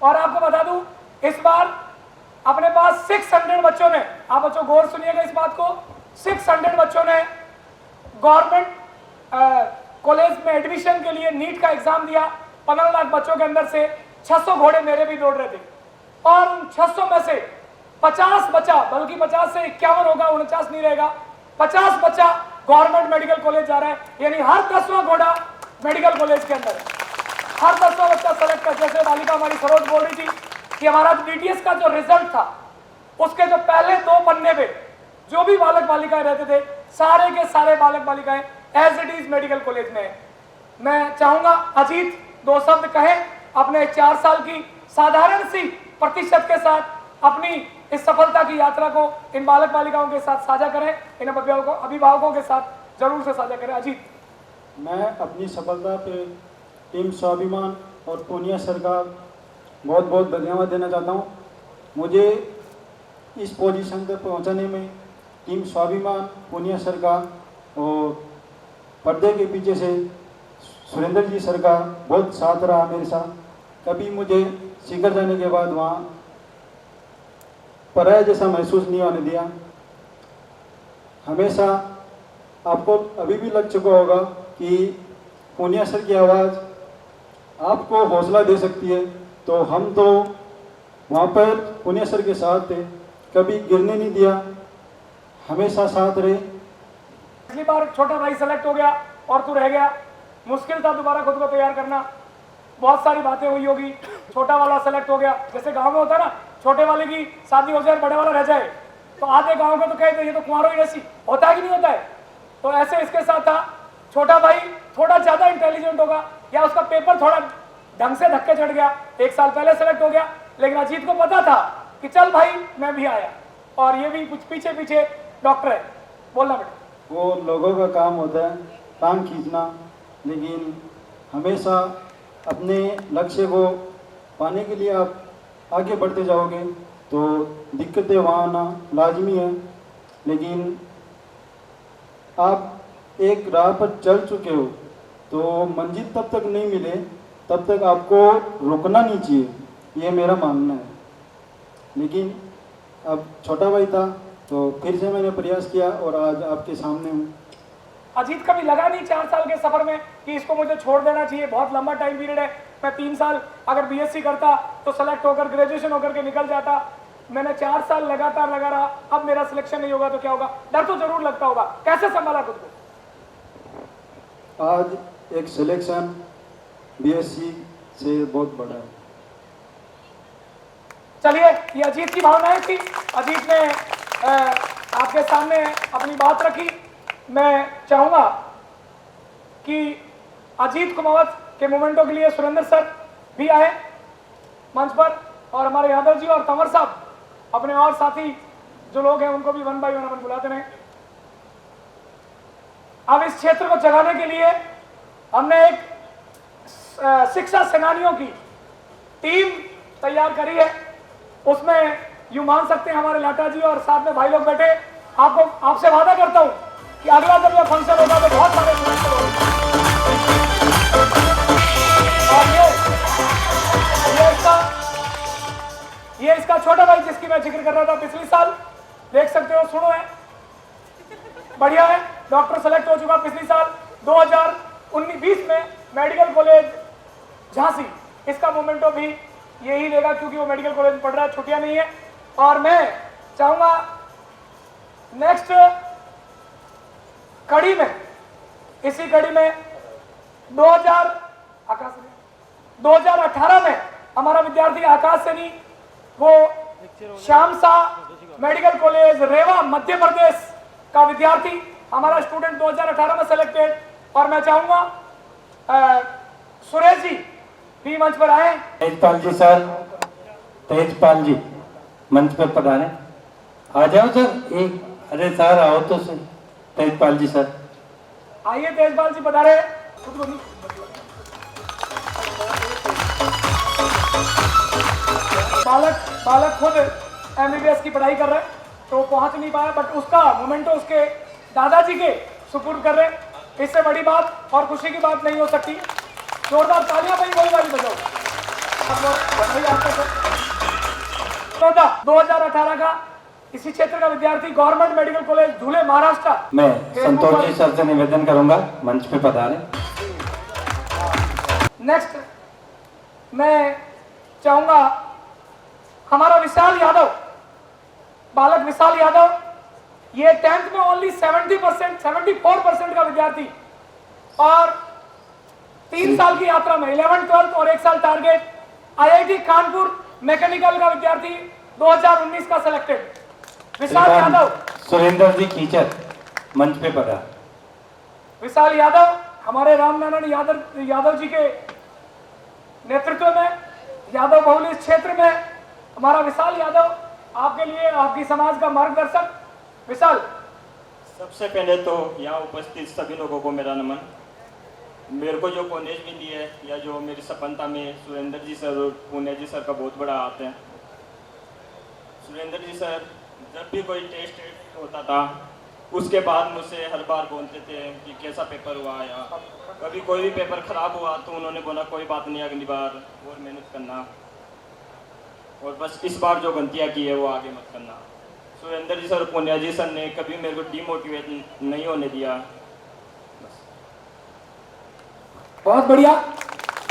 और आपको बता दूं, इस बार अपने पास 600 बच्चों ने, आप बच्चों गौर सुनिएगा इस बात को, 600 बच्चों ने गवर्नमेंट कॉलेज में एडमिशन के लिए नीट का एग्जाम दिया। 15 लाख बच्चों के अंदर से 600 घोड़े मेरे भी दौड़ रहे थे, और उन 600 में से 50 बच्चा, बल्कि 50 से 51 होगा, 49 नहीं रहेगा, 50 बच्चा गवर्नमेंट मेडिकल कॉलेज जा रहा है। यानी हर 10वां घोड़ा मेडिकल कॉलेज के अंदर है, हर 10वां बच्चा सेलेक्ट कर। जैसे बालिका हमारी सरोज बोल रही थी कि हमारा बीटीएस का जो रिजल्ट था, उसके जो पहले 2 पन्ने पे जो भी बालक बालिकाएं रहते थे, सारे के सारे बालक बालिकाएं as it is medical college में है। मैं चाहूंगा अजीत 2 शब्द कहें, अपने 4 साल की साधारण सी प्रतिशत के साथ अपनी इस सफलता की यात्रा को इन बालक बालिकाओं के साथ साझा करें, इन अभिभावकों के साथ जरूर से साझा करें। अजीत, मैं अपनी सफलता पे टीम स्वाभिमान और पूनिया सर का बहुत बहुत धन्यवाद देना चाहता हूँ। मुझे इस पोजीशन तक पहुँचाने में टीम स्वाभिमान, पूनिया सर का, और पर्दे के पीछे से सुरेंद्र जी सर का बहुत साथ रहा मेरे साथ। कभी मुझे सीकर जाने के बाद वहाँ पराया जैसा महसूस नहीं होने दिया। हमेशा आपको अभी भी लग चुका होगा कि पूनिया सर की आवाज़ आपको हौसला दे सकती है, तो हम तो वहाँ पर पूनिया सर के साथ थे, कभी गिरने नहीं दिया, हमेशा साथ रहे। पिछली बार छोटा भाई सेलेक्ट हो गया और तू रह गया, मुश्किल था दोबारा खुद को तैयार करना, बहुत सारी बातें हुई होगी। छोटा वाला सेलेक्ट हो गया, जैसे गांव में होता है ना, छोटे वाले की शादी हो जाए, बड़े वाला रह जाए, तो आधे गांव के तो कहते ये तो कुंवारों ही ऐसी होता है कि नहीं होता है। तो ऐसे इसके साथ था। छोटा भाई थोड़ा ज्यादा इंटेलिजेंट होगा, या उसका पेपर थोड़ा ढंग से धक्के चढ़ गया, 1 साल पहले सेलेक्ट हो गया, लेकिन अजीत को पता था कि चल भाई मैं भी आया, और ये भी कुछ पीछे पीछे डॉक्टर है। बोलना बेटा। वो लोगों का काम होता है टांग खींचना, लेकिन हमेशा अपने लक्ष्य को पाने के लिए आप आगे बढ़ते जाओगे तो दिक्कतें वहाँ आना लाजमी है। लेकिन आप एक राह पर चल चुके हो तो मंजिल तब तक नहीं मिले तब तक आपको रुकना नहीं चाहिए, ये मेरा मानना है। लेकिन अब छोटा भाई था तो फिर से मैंने प्रयास किया और आज आपके सामने हूँ। अजीत कभी लगा नहीं 4 साल के सफर में कि इसको मुझे छोड़ देना चाहिए, बहुत लंबा टाइम पीरियड है, मैं 3 साल अगर बीएससी करता तो सेलेक्ट होकर ग्रेजुएशन होकर के निकल जाता, मैंने 4 साल लगातार लगा रहा, अब मेरा सिलेक्शन नहीं होगा तो क्या होगा, डर तो जरूर लगता होगा, कैसे संभाला खुद को? आज एक सिलेक्शन बीएससी से बहुत बड़ा है। चलिए, ये अजीत की भावनाएं थी, अजीत ने आपके सामने अपनी बात रखी। मैं चाहूंगा कि अजीत कुमावत के मोमेंटों के लिए सुरेंद्र सर भी आए मंच पर, और हमारे यादव जी और तंवर साहब अपने और साथी जो लोग हैं उनको भी 1 बाय 1 अपन बुलाते रहे। अब इस क्षेत्र को जगाने के लिए हमने एक शिक्षा सेनानियों की टीम तैयार करी है, उसमें यूं मान सकते हैं हमारे लाटा जी और साथ में भाई लोग बैठे। आपसे वादा करता हूं कि अगला जब यह फंक्शन होगा तो बहुत सारे फंक्शन होंगे। और ये इसका छोटा भाई जिसकी मैं जिक्र कर रहा था पिछले साल, देख सकते हो, सुनो है, बढ़िया है, डॉक्टर सेलेक्ट हो चुका पिछले साल 2019-20 में मेडिकल कॉलेज झांसी। इसका मोमेंटो भी यही लेगा क्योंकि वो मेडिकल कॉलेज में पढ़ रहा है, छुट्टियां नहीं है। और मैं चाहूंगा नेक्स्ट कड़ी में, इसी कड़ी में 2018 में हमारा विद्यार्थी आकाश सैनी, वो श्याम शाह मेडिकल कॉलेज रेवा मध्य प्रदेश का विद्यार्थी, हमारा स्टूडेंट 2018 में सेलेक्टेड। और मैं चाहूंगा सुरेश जी भी मंच पर आए। तेजपाल जी सर, तेजपाल जी मंच पर पधारे, आ जाओ सर। एक अरे सर आओ तो सर, तेजपाल जी सर आइए, तेजपाल जी पधारे। बालक खुद एमबीबीएस की पढ़ाई कर रहे हैं तो पहुंच नहीं पाया, बट उसका मोमेंटो उसके दादाजी के सुपुर्द कर रहे हैं। इससे बड़ी बात और खुशी की बात नहीं हो सकती। जोरदार तालियां भाई, वही वाली बजाओ। 2018 का इसी क्षेत्र का विद्यार्थी, गवर्नमेंट मेडिकल कॉलेज धुले महाराष्ट्र। मैं संतोष जी सर से निवेदन करूंगा मंच पे पधारे। नेक्स्ट मैं चाहूंगा हमारा विशाल यादव, बालक विशाल यादव, ये 10th में ओनली 74% का विद्यार्थी, और 3 साल की यात्रा में 11th 12th और 1 साल टारगेट, आईआईटी कानपुर मैकेनिकल का विद्यार्थी 2019 का सिलेक्टेड विशाल यादव। सुरेंद्र जी कीचक मंच पे पधार। विशाल यादव हमारे रामनारायण यादव जी के नेतृत्व में, यादव बहुल इस क्षेत्र में हमारा विशाल यादव आपके लिए, आपकी समाज का मार्गदर्शक। विशाल, सबसे पहले तो यहाँ उपस्थित सभी लोगों को मेरा नमन। मेरे को जो कॉलेज मिली है या जो मेरी सफलता में सुरेंद्र जी सर और पुण्य जी सर का बहुत बड़ा हाथ है। सुरेंद्र जी सर जब भी कोई टेस्ट होता था उसके बाद मुझसे हर बार बोलते थे कि कैसा पेपर हुआ, या कभी कोई भी पेपर खराब हुआ तो उन्होंने बोला कोई बात नहीं, अगली बार और मेहनत करना, और बस इस बार जो गलतियाँ की है वो आगे मत करना। सुरेंद्र जी सर, पुण्या जी सर ने कभी मेरे को डीमोटिवेट नहीं होने दिया। बहुत बढ़िया।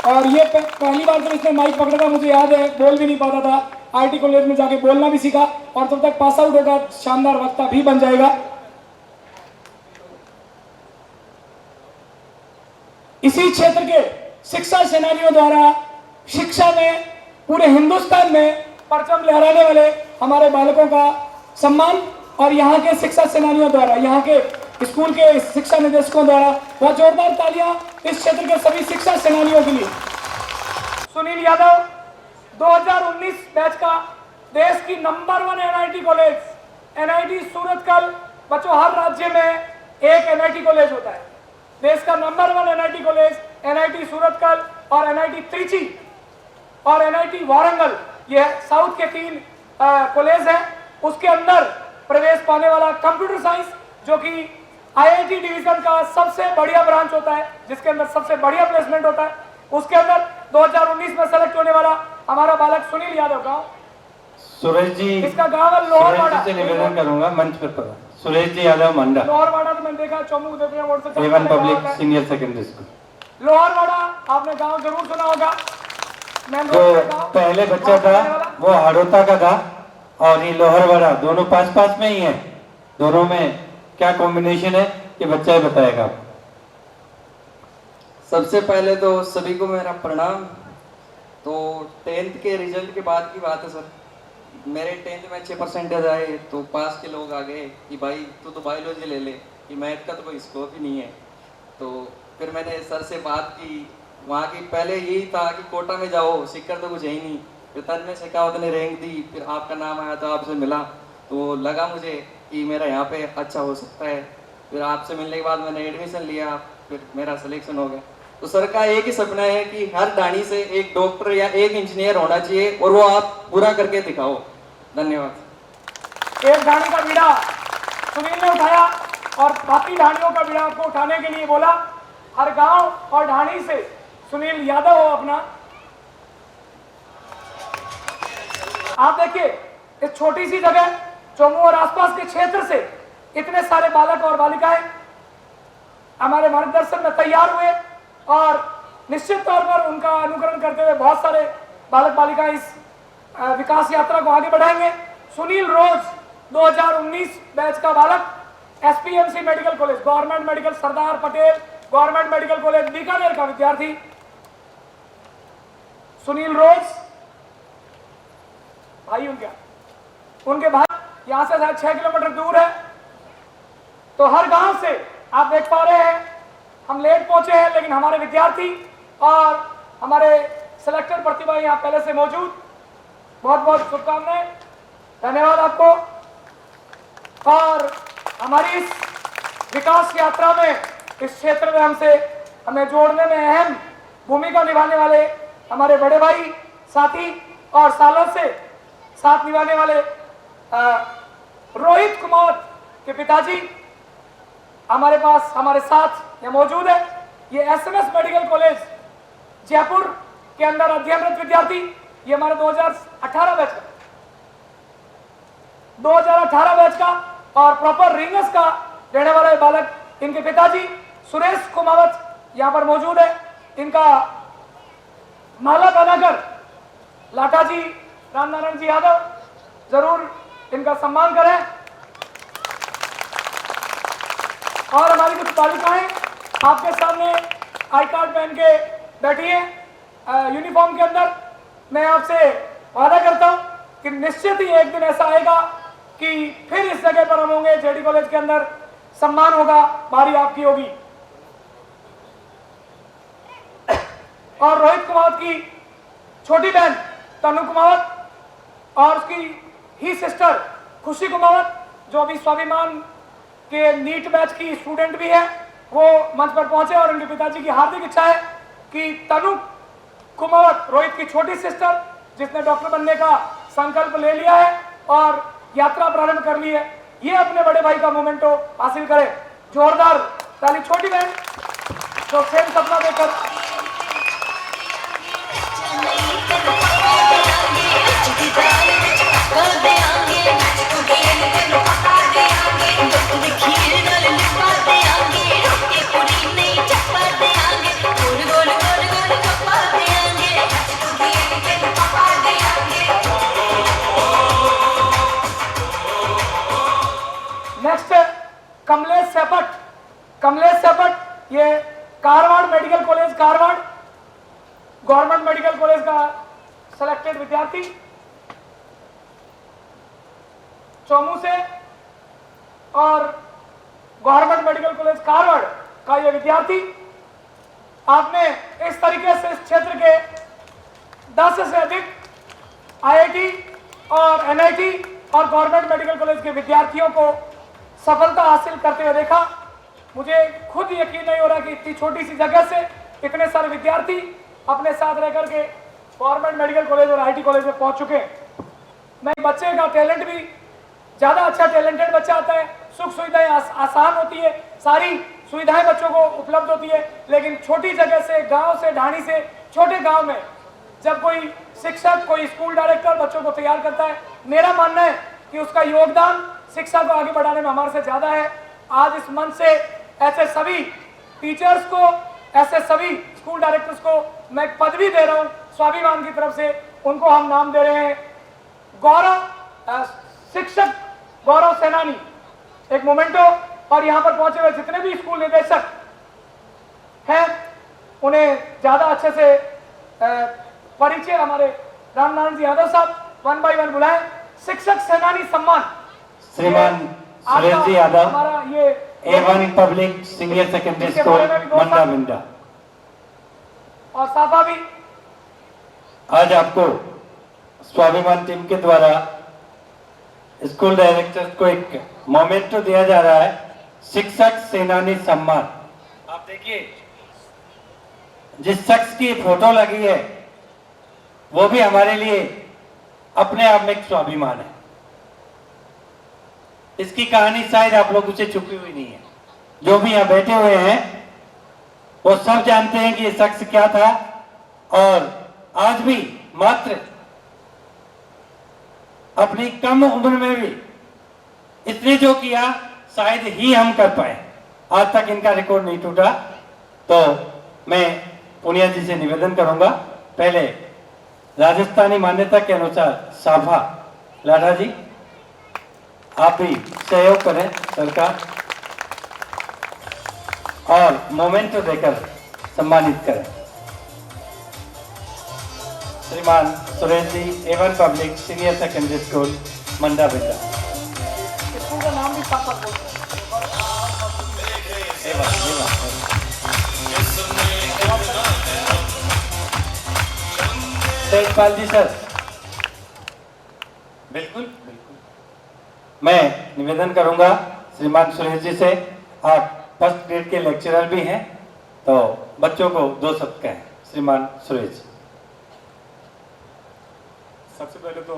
और ये पहली बार जब इसने माइक पकड़ा था, मुझे याद है, बोल भी नहीं पाता था, आईटी कॉलेज में जाके बोलना भी सीखा, और तब तक पास आउट होगा, शानदार वक्ता भी बन जाएगा। इसी क्षेत्र के शिक्षा सेनानियों द्वारा शिक्षा में पूरे हिंदुस्तान में परचम लहराने वाले हमारे बालकों का सम्मान, और यहाँ के शिक्षा सेनानियों द्वारा, यहाँ के स्कूल के शिक्षा निदेशकों द्वारा बहुत जोरदार तालियां इस क्षेत्र के सभी शिक्षा सेनानियों के लिए। सुनील यादव 2019 बैच का, देश की number 1 NIT college, NIT Surathkal. बच्चों, हर राज्य में एक एनआईटी कॉलेज होता है। देश का number 1 NIT college NIT Surathkal और एनआईटी त्रिची और एनआईटी वारंगल, यह साउथ के 3 कॉलेज हैं। उसके अंदर प्रवेश पाने वाला कंप्यूटर साइंस, जो कि आईआईटी डिवीजन का सबसे बढ़िया ब्रांच होता है, जिसके अंदर सबसे बढ़िया प्लेसमेंट होता है, उसके अंदर 2019 में सेलेक्ट होने वाला हमारा बालक सुनील यादव का। सुरेश जी, इसका गांव है सुरेश लोहरवाड़ा। जी से निवेदन करूंगा मंच पर। सुरेश जी यादव मंडा, लोहरवाड़ा तो मैंने देखा चौमू उदयपुर मोड़ से A1 public senior secondary school. Loharwada आपने गांव जरूर सुना होगा। मेन जो रोड पे गांव। पहले बच्चा था वो हड़ौता का था और ये लोहरवाड़ा, दोनों पास पास में ही है। दोनों में क्या कॉम्बिनेशन है ये बच्चा ही बताएगा। सबसे पहले तो सभी को मेरा प्रणाम। तो 10th के रिजल्ट के बाद की बात है सर। मेरे 10th में अच्छे परसेंटेज आए तो पास के लोग आ गए कि भाई तू तो बायोलॉजी ले ले, कि मैथ का तो कोई स्कोप ही नहीं है। तो फिर मैंने सर से बात की। वहाँ की पहले यही था कि कोटा में जाओ, सिक्कर तो कुछ है ही नहीं। फिर तद में शेखावत ने रैंक दी, फिर आपका नाम आया तो आपसे मिला तो लगा मुझे कि मेरा यहाँ पे अच्छा हो सकता है। फिर आपसे मिलने के बाद मैंने एडमिशन लिया, फिर मेरा सिलेक्शन हो गया। तो सर का एक ही सपना है कि हर दाढ़ी से एक डॉक्टर या एक इंजीनियर होना चाहिए और वो आप पूरा करके दिखाओ। धन्यवाद। एक ढाणी का बीड़ा सुनील ने उठाया और बाकी ढाणियों का बीड़ा आपको उठाने के लिए बोला। हर गांव और ढाणी से सुनील यादव हो अपना। आप देखिए इस छोटी सी जगह चौमू और आसपास के क्षेत्र से इतने सारे बालक और बालिकाएं हमारे मार्गदर्शन में तैयार हुए और निश्चित तौर पर उनका अनुकरण करते हुए बहुत सारे बालक बालिकाएं इस विकास यात्रा को आगे बढ़ाएंगे। सुनील रोज 2019 बैच का बालक, SPMC medical college, government medical Sardar Patel government medical college Bikaner का विद्यार्थी सुनील रोज, भाई उनके भाई यहां से शायद 6 किलोमीटर दूर है। तो हर गांव से आप देख पा रहे हैं हम लेट पहुंचे हैं, लेकिन हमारे विद्यार्थी और हमारे सिलेक्टर प्रतिभा यहाँ पहले से मौजूद। बहुत बहुत शुभकामनाएं, धन्यवाद आपको। और हमारी इस विकास यात्रा में इस क्षेत्र में हमें जोड़ने में अहम भूमिका निभाने वाले हमारे बड़े भाई, साथी और सालों से साथ निभाने वाले रोहित कुमार के पिताजी हमारे पास हमारे साथ यहाँ मौजूद है। ये SMS मेडिकल कॉलेज जयपुर के अंदर अध्ययनरत विद्यार्थी, ये हमारे 2018 बैच का और प्रॉपर रिंगस का रहने वाला बालक, इनके पिताजी सुरेश कुमावत यहाँ पर मौजूद है। इनका माला बनाकर लाटा जी, रामनारायण जी यादव जरूर इनका सम्मान करें। और हमारी कुछ बालिकाएं आपके सामने आई कार्ड पहन के बैठी है यूनिफॉर्म के अंदर। मैं आपसे वादा करता हूं कि निश्चित ही एक दिन ऐसा आएगा कि फिर इस जगह पर हम होंगे, JD कॉलेज के अंदर सम्मान होगा, बारी आपकी होगी। और रोहित कुमावत की छोटी बहन तनु कुमावत और उसकी ही सिस्टर खुशी कुमावत, जो अभी स्वाभिमान के नीट बैच की स्टूडेंट भी है, वो मंच पर पहुंचे और उनके पिताजी की हार्दिक इच्छा है कि तनु कुमावत, रोहित की छोटी सिस्टर जिसने डॉक्टर बनने का संकल्प ले लिया है और यात्रा प्रारंभ कर ली है, ये अपने बड़े भाई का मोमेंटो हासिल करे। जोरदार ताली। छोटी बहन जो सेम सपना देकर नेक्स्ट कमलेश सेपट, ये Karwad medical college, Karwad government medical college का सिलेक्टेड विद्यार्थी, चौमू से और गवर्नमेंट मेडिकल कॉलेज कारवाड़ का ये विद्यार्थी। आपने इस तरीके से इस क्षेत्र के 10 से अधिक IIT और NIT और गवर्नमेंट मेडिकल कॉलेज के विद्यार्थियों को सफलता हासिल करते हुए देखा। मुझे खुद यकीन नहीं हो रहा कि इतनी छोटी सी जगह से इतने सारे विद्यार्थी अपने साथ रह करके गवर्नमेंट मेडिकल कॉलेज और IIT कॉलेज में पहुंच चुके हैं। मैं बच्चे का टैलेंट भी ज़्यादा अच्छा टैलेंटेड बच्चा आता है, सुख सुविधाएं आसान होती है, सारी सुविधाएं बच्चों को उपलब्ध होती है, लेकिन छोटी जगह से, गांव से, ढाणी से, छोटे गांव में जब कोई शिक्षक, कोई स्कूल डायरेक्टर बच्चों को तैयार करता है, मेरा मानना है कि उसका योगदान शिक्षा को आगे बढ़ाने में हमारे से ज्यादा है। आज इस मंच से ऐसे सभी टीचर्स को, ऐसे सभी स्कूल डायरेक्टर्स को मैं एक पदवी दे रहा हूं स्वाभिमान की तरफ से, उनको हम नाम दे रहे हैं गौरव शिक्षक गौरव सेनानी, एक मोमेंटो। और यहां पर पहुंचे हुए जितने भी स्कूल निदेशक हैं उन्हें ज्यादा अच्छे से परिचय हमारे रामनारायण जी यादव साहब 1 बाय 1 बुलाएं। शिक्षक सेनानी सम्मान श्रीमान सुरेश जी यादव, हमारा ये A1 public senior secondary school Manda Binda. और साफा भी आज आपको स्वाभिमान टीम के द्वारा स्कूल डायरेक्टर को एक मोमेंटो दिया जा रहा है, शिक्षक सेनानी सम्मान। आप देखिए जिस शख्स की फोटो लगी है वो भी हमारे लिए अपने आप में एक स्वाभिमान है। इसकी कहानी शायद आप लोगों से छुपी हुई नहीं है। जो भी यहाँ बैठे हुए हैं वो सब जानते हैं कि ये शख्स क्या था, और आज भी मात्र अपनी कम उम्र में भी इसने जो किया शायद ही हम कर पाए। आज तक इनका रिकॉर्ड नहीं टूटा। तो मैं पुनिया जी से निवेदन करूंगा, पहले राजस्थानी मान्यता के अनुसार साफा लाडा जी आप भी सहयोग करें सरकार, और मोमेंटो देकर सम्मानित करें। श्रीमान Suresh ji, A1 public senior secondary school Manda Binda. School का नाम भी साफा बोलते हैं। तेजपाल जी सर, बिल्कुल बिल्कुल। मैं निवेदन करूंगा श्रीमान सुरेश जी से, आप फर्स्ट ग्रेड के लेक्चरर भी हैं, तो बच्चों को 2 शब्द कहें। श्रीमान सुरेश। सबसे पहले तो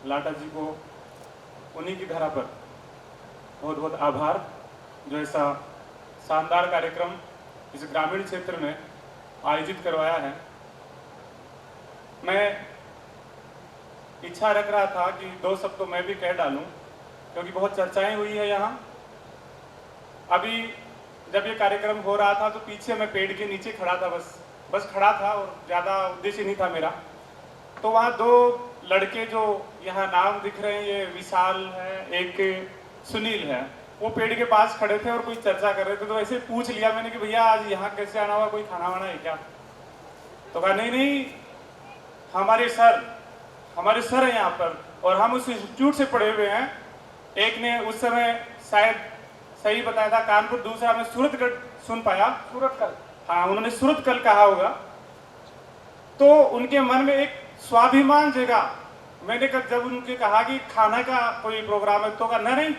लाटा जी को उन्हीं की धरा पर बहुत बहुत आभार, जो ऐसा शानदार कार्यक्रम इस ग्रामीण क्षेत्र में आयोजित करवाया है। मैं इच्छा रख रहा था कि 2 शब्द तो मैं भी कह डालूं, क्योंकि बहुत चर्चाएं हुई है यहाँ। अभी जब ये कार्यक्रम हो रहा था तो पीछे मैं पेड़ के नीचे खड़ा था, बस खड़ा था, और ज़्यादा उद्देश्य नहीं था मेरा। तो वहाँ 2 लड़के जो यहाँ नाम दिख रहे हैं, ये विशाल है, एक सुनील है, वो पेड़ के पास खड़े थे और कोई चर्चा कर रहे थे। तो ऐसे पूछ लिया मैंने कि भैया आज यहाँ कैसे आना हुआ, कोई खाना वाना है क्या? तो कहा नहीं, हमारे सर हैं यहाँ पर, और हम उस इंस्टीट्यूट से पढ़े हुए हैं। एक ने उस समय शायद सही बताया था कानपुर, दूसरा मैं सूरतगढ़ सुन पाया, सूरतकल। हाँ, उन्होंने सूरतकल कहा होगा। तो उनके मन में एक स्वाभिमान जगा। मैंने जब उनके कहा कि खाना का कोई प्रोग्राम है, तो कहा नहीं,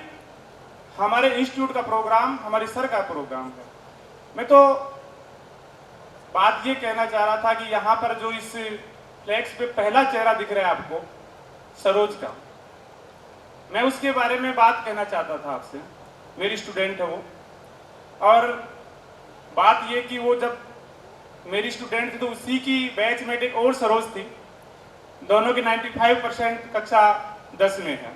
हमारे इंस्टीट्यूट का प्रोग्राम, हमारे सर का प्रोग्राम है। मैं तो बात ये कहना चाह रहा था कि यहाँ पर जो इस फ्लैक्स पे पहला चेहरा दिख रहा है आपको, सरोज का, मैं उसके बारे में बात कहना चाहता था आपसे। मेरी स्टूडेंट है वो, और बात ये कि वो जब मेरी स्टूडेंट थी तो उसी की बैचमेट एक और सरोज थी, दोनों के 95% कक्षा 10 में है।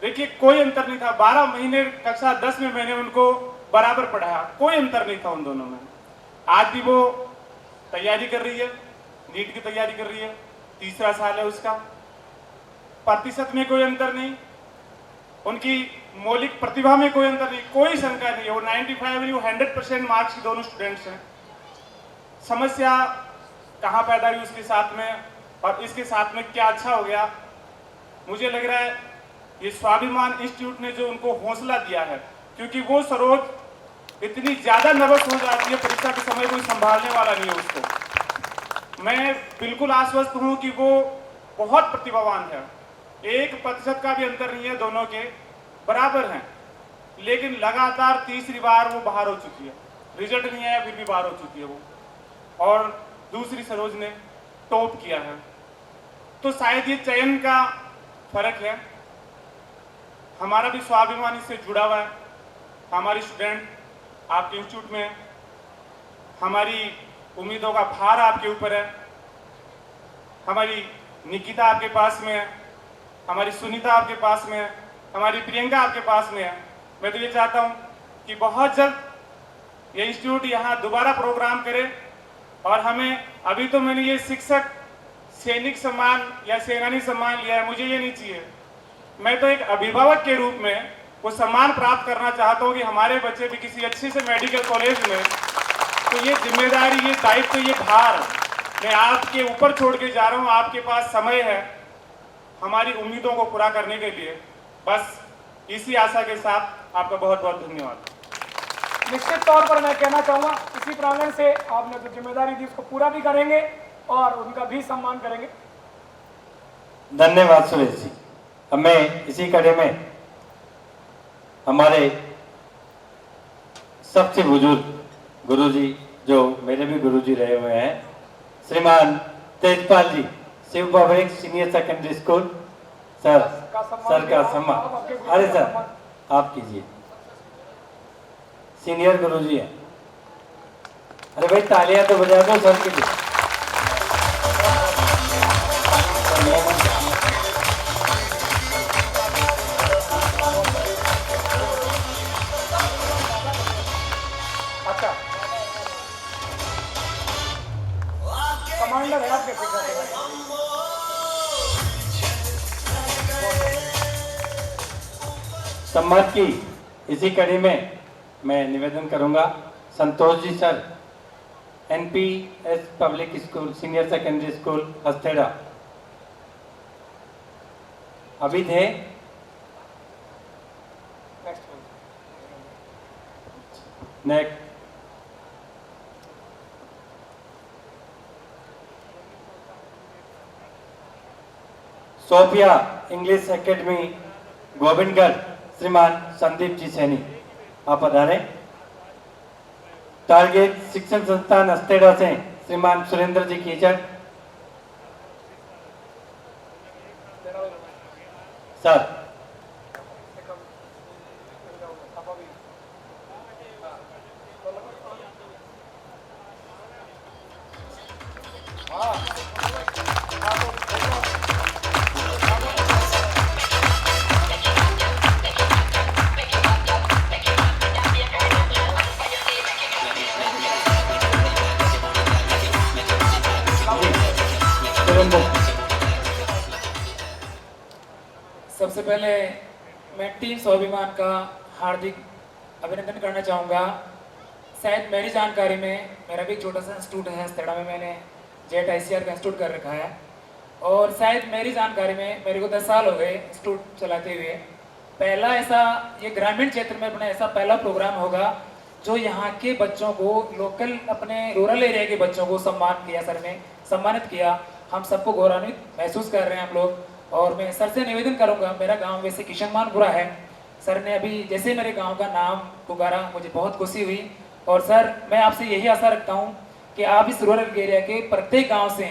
देखिए कोई अंतर नहीं था, 12 महीने कक्षा 10 में मैंने उनको बराबर पढ़ाया, कोई अंतर नहीं था उन दोनों में। आज भी वो तैयारी कर रही है, नीट की तैयारी कर रही है, 3रा साल है उसका। प्रतिशत में कोई अंतर नहीं, उनकी मौलिक प्रतिभा में कोई अंतर नहीं, कोई शंका नहीं है। वो 95 नहीं, वो 100% मार्क्स की दोनों स्टूडेंट्स हैं। समस्या कहाँ पैदा हुई उसके साथ में, और इसके साथ में क्या अच्छा हो गया, मुझे लग रहा है ये स्वाभिमान इंस्टीट्यूट ने जो उनको हौसला दिया है। क्योंकि वो सरोज इतनी ज्यादा नर्वस हो जाती है परीक्षा के समय, कोई संभालने वाला नहीं है उसको। मैं बिल्कुल आश्वस्त हूं कि वो बहुत प्रतिभावान है, 1% का भी अंतर नहीं है, दोनों के बराबर हैं। लेकिन लगातार 3री बार वो बाहर हो चुकी है, रिजल्ट नहीं आया फिर भी बाहर हो चुकी है वो, और दूसरी सरोज ने टॉप किया है। तो शायद ये चयन का फर्क है। हमारा भी स्वाभिमान इससे जुड़ा हुआ है। हमारी स्टूडेंट आपके इंस्टीट्यूट में, हमारी उम्मीदों का भार आपके ऊपर है। हमारी निकिता आपके पास में है, हमारी सुनीता आपके पास में है, हमारी प्रियंका आपके पास में है। मैं तो ये चाहता हूँ कि बहुत जल्द ये इंस्टीट्यूट यहाँ दोबारा प्रोग्राम करे और हमें, अभी तो मैंने ये शिक्षक सैनिक सम्मान या सेनानी सम्मान लिया है, मुझे ये नहीं चाहिए। मैं तो एक अभिभावक के रूप में वो सम्मान प्राप्त करना चाहता हूँ कि हमारे बच्चे भी किसी अच्छे से मेडिकल कॉलेज में। तो ये जिम्मेदारी, ये दायित्व, ये भार मैं आपके ऊपर छोड़ के जा रहा हूँ। आपके पास समय है हमारी उम्मीदों को पूरा करने के लिए। बस इसी आशा के साथ आपका बहुत बहुत धन्यवाद। निश्चित तौर पर मैं कहना चाहूँगा, इसी प्रांगण से आपने जो जिम्मेदारी दी उसको पूरा भी करेंगे और उनका भी सम्मान करेंगे। धन्यवाद सुरेश जी। हमें इसी कड़ी में हमारे सबसे बुजुर्ग गुरुजी, जो मेरे भी गुरुजी रहे हुए हैं, श्रीमान Tejpal ji, Shiv public senior secondary school. Sir का सम्मान। अरे सर आप कीजिए, सीनियर गुरुजी हैं। अरे भाई तालियां तो बजा दो सर के लिए। अच्छा, कमांडर है आपके पिता। सम्मान की इसी कड़ी में मैं निवेदन करूंगा, Santosh ji sir, NPS public school senior secondary school Hastheda, अभी थे। Next Sofia English academy Govindgarh, श्रीमान संदीप जी सैनी आप पधारे। टारगेट शिक्षण संस्थान हस्थेड़ा से श्रीमान सुरेंद्र जी कीचड़। सर सबसे पहले मैं टीम स्वाभिमान का हार्दिक अभिनंदन करना चाहूँगा। शायद मेरी जानकारी में मेरा भी एक छोटा सा इंस्टीट्यूट है हस्थेड़ा में, मैंने जेट ICR का इंस्टीट्यूट कर रखा है और शायद मेरी जानकारी में मेरे को 10 साल हो गए इंस्टीट्यूट चलाते हुए। पहला ऐसा ये ग्रामीण क्षेत्र में अपना ऐसा पहला प्रोग्राम होगा जो यहाँ के बच्चों को, लोकल अपने रूरल एरिया के बच्चों को सम्मान किया, सर ने सम्मानित किया। हम सबको गौरवान्वित महसूस कर रहे हैं हम लोग। और मैं सर से निवेदन करूंगा, मेरा गांव वैसे किशनमानपुरा है, सर ने अभी जैसे मेरे गांव का नाम पुकारा मुझे बहुत खुशी हुई। और सर मैं आपसे यही आशा रखता हूं कि आप इस रूरल एरिया के प्रत्येक गांव से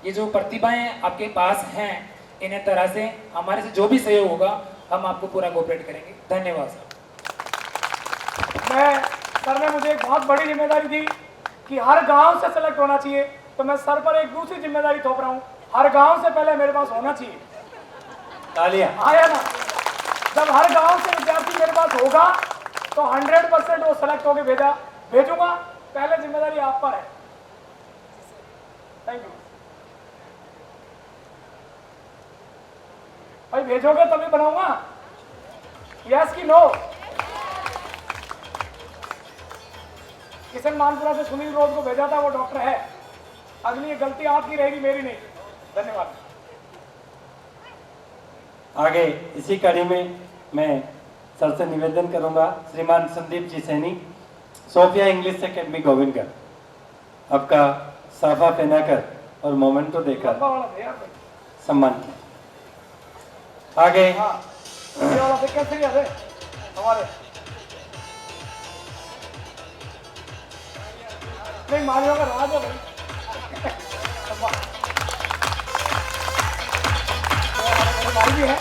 ये जो प्रतिभाएं आपके पास हैं, इन्हें तरह से हमारे से जो भी सहयोग होगा हम आपको पूरा कोऑपरेट करेंगे। धन्यवाद सर। सर ने मुझे एक बहुत बड़ी जिम्मेदारी दी कि हर गांव से सेलेक्ट होना चाहिए, तो मैं सर पर एक दूसरी जिम्मेदारी थोप रहा हूँ, हर गांव से पहले मेरे पास होना चाहिए। तालियां आया ना? जब हर गांव से विद्यार्थी मेरे पास होगा तो 100% वो सेलेक्ट होके भेजूंगा। पहले जिम्मेदारी आप पर है। थैंक यू भाई, भेजोगे तभी बनाऊंगा। यस कि नो? किशन मानपुरा से सुनील रोज को भेजा था, वो डॉक्टर है। अगली गलती आपकी रहेगी, मेरी नहीं। धन्यवाद। आगे इसी कड़ी में मैं सर से निवेदन करूंगा, श्रीमान Sandeep ji Saini, Sofia English academy Govindgarh, आपका साफा पहनाकर और मोमेंटो देकर सम्मान किया। आगे ये वाला कैसे है हमारे नहीं मालियों का राज है भाई। भाई भी है।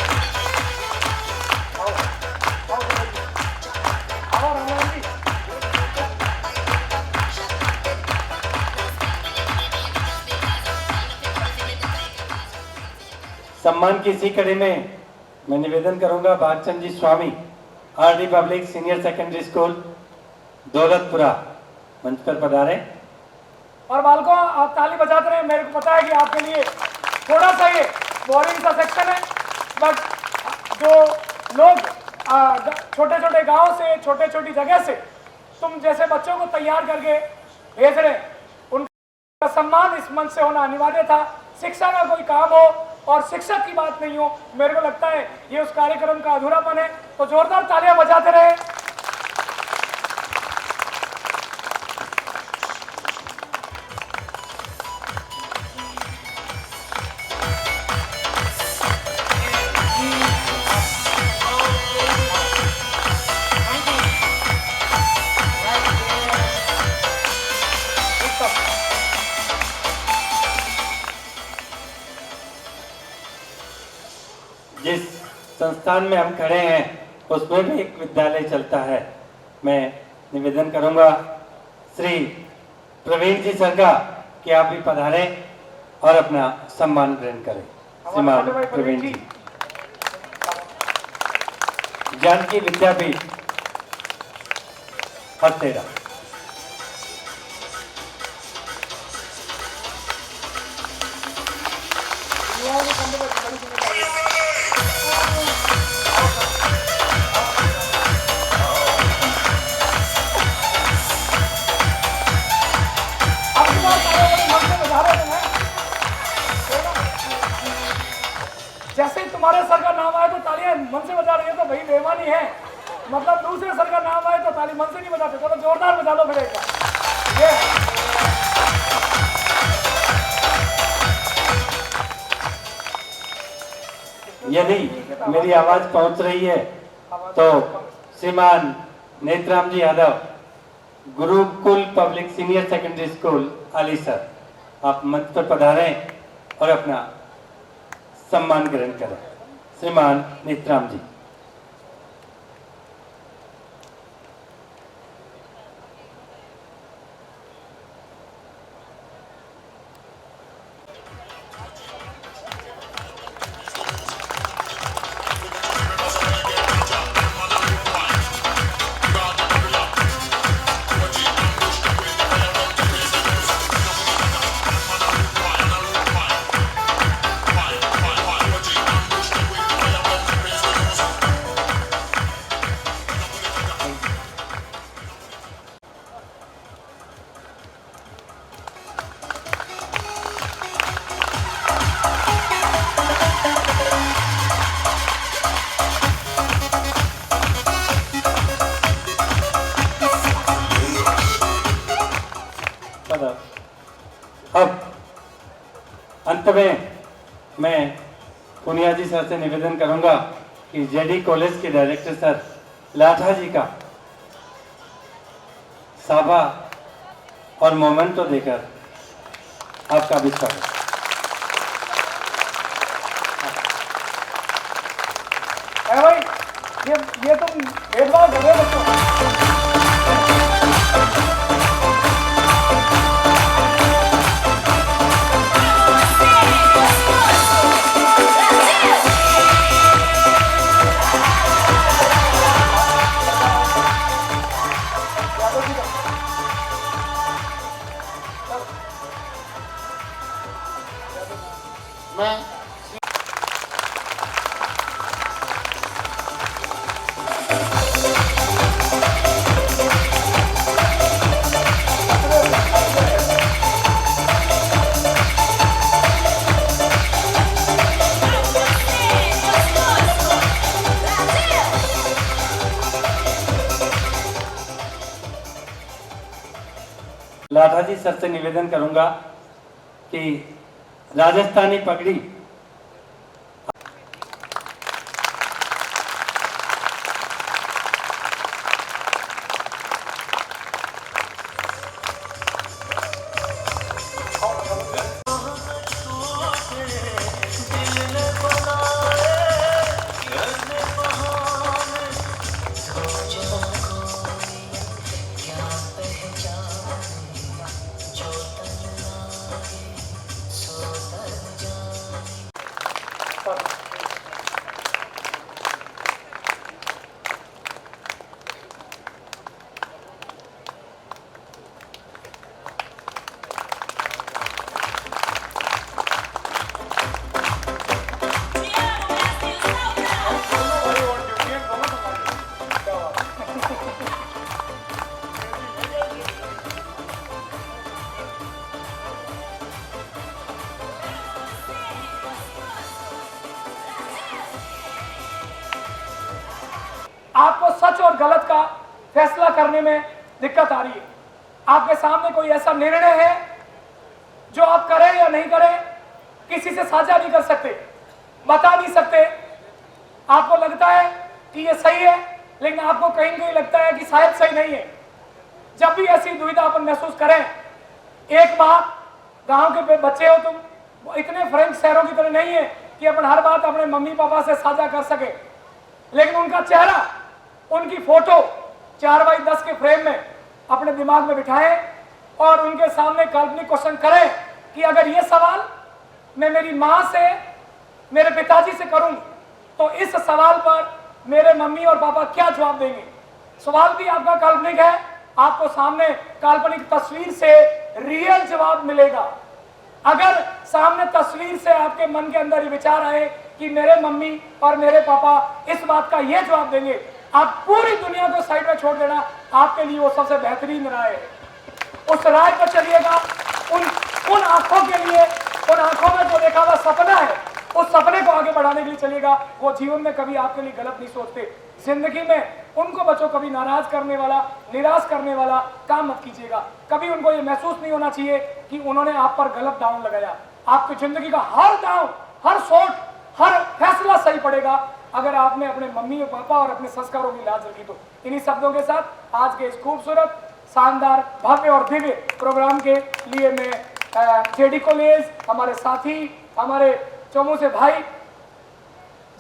सम्मान की इसी कड़ी में मैं निवेदन करूंगा Bhagchand ji Swami, RD public senior secondary school Daulatpura, मंच पर पधारे। और बालकों आप ताली बजाते रहे। मेरे को पता है कि आपके लिए थोड़ा सा ये बोरिंग सा सेक्शन है, बट जो लोग छोटे छोटे गांव से, छोटे छोटी जगह से तुम जैसे बच्चों को तैयार करके भेज रहे, उनका सम्मान इस मंच से होना अनिवार्य था। शिक्षा का कोई काम हो और शिक्षक की बात नहीं हो, मेरे को लगता है ये उस कार्यक्रम का अधूरापन है। तो जोरदार तालियां बजाते रहे। जिस संस्थान में हम खड़े हैं उसमें भी एक विद्यालय चलता है। मैं निवेदन करूंगा श्री प्रवीण जी सर का कि आप भी पधारें और अपना सम्मान ग्रहण करें। श्रीमान प्रवीण जी, जानकी विद्यापीठ हतेरा। जैसे ही तुम्हारे सर का नाम आए तो तालियां मन से बजा रही है, तो भाई बेईमानी है। मतलब दूसरे सर का नाम आए तो ताली मन से नहीं बजाते। चलो जोरदार बजा लो फिर एक बार। यदि मेरी आवाज पहुंच रही है तो श्रीमान Netram ji Yadav, Gurukul public senior secondary school Alisar, आप मंच पर पधारें और अपना सम्मान ग्रहण करें। श्रीमान नेत्राम जी। अब अंत में मैं पुनिया जी सर से निवेदन करूंगा कि जेडी कॉलेज के डायरेक्टर सर लाठा जी का साबा और मोमेंटो देकर आपका भी स्वागत। भाई ये तुम भेदभाव कर रहे हो बच्चों। मैं लाठा जी सर से निवेदन करूंगा कि राजस्थानी पगड़ी सच और गलत का फैसला करने में दिक्कत आ रही है। आपके सामने कोई ऐसा निर्णय है जो आप करें या नहीं करें, किसी से साझा नहीं कर सकते, बता नहीं सकते। आपको लगता है कि ये सही है, लेकिन आपको कहीं कहीं लगता है कि शायद सही नहीं है। जब भी ऐसी दुविधा अपन महसूस करें, एक बात, गांव के बच्चे हो तुम, इतने फ्रेंच शहरों की तरह नहीं है कि अपन हर बात अपने मम्मी पापा से साझा कर सके, लेकिन उनका चेहरा, उनकी फोटो 4x10 के फ्रेम में अपने दिमाग में बिठाएं और उनके सामने काल्पनिक क्वेश्चन करें कि अगर ये सवाल मैं मेरी माँ से, मेरे पिताजी से करूं तो इस सवाल पर मेरे मम्मी और पापा क्या जवाब देंगे। सवाल भी आपका काल्पनिक है, आपको सामने काल्पनिक तस्वीर से रियल जवाब मिलेगा। अगर सामने तस्वीर से आपके मन के अंदर ये विचार आए कि मेरे मम्मी और मेरे पापा इस बात का ये जवाब देंगे, आप पूरी दुनिया को साइड में छोड़ देना, आपके लिए वो सबसे बेहतरीन राय है। उस राय पर चलिएगा, उन आंखों के लिए, उन आंखों में जो देखा हुआ सपना है, उस सपने को आगे बढ़ाने के लिए चलिएगा। वो जीवन में कभी आपके लिए गलत नहीं सोचते। जिंदगी में उनको बच्चों कभी नाराज करने वाला, निराश करने वाला काम मत कीजिएगा। कभी उनको ये महसूस नहीं होना चाहिए कि उन्होंने आप पर गलत दांव लगाया। आपकी जिंदगी का हर दांव, हर सोच, हर फैसला सही पड़ेगा अगर आपने अपने मम्मी और पापा और अपने संस्कारों की लाज रखी तो। इन्हीं शब्दों के साथ आज के इस खूबसूरत, शानदार, भव्य और दिव्य प्रोग्राम के लिए मैं जेडी कॉलेज, हमारे साथी, हमारे चमू से भाई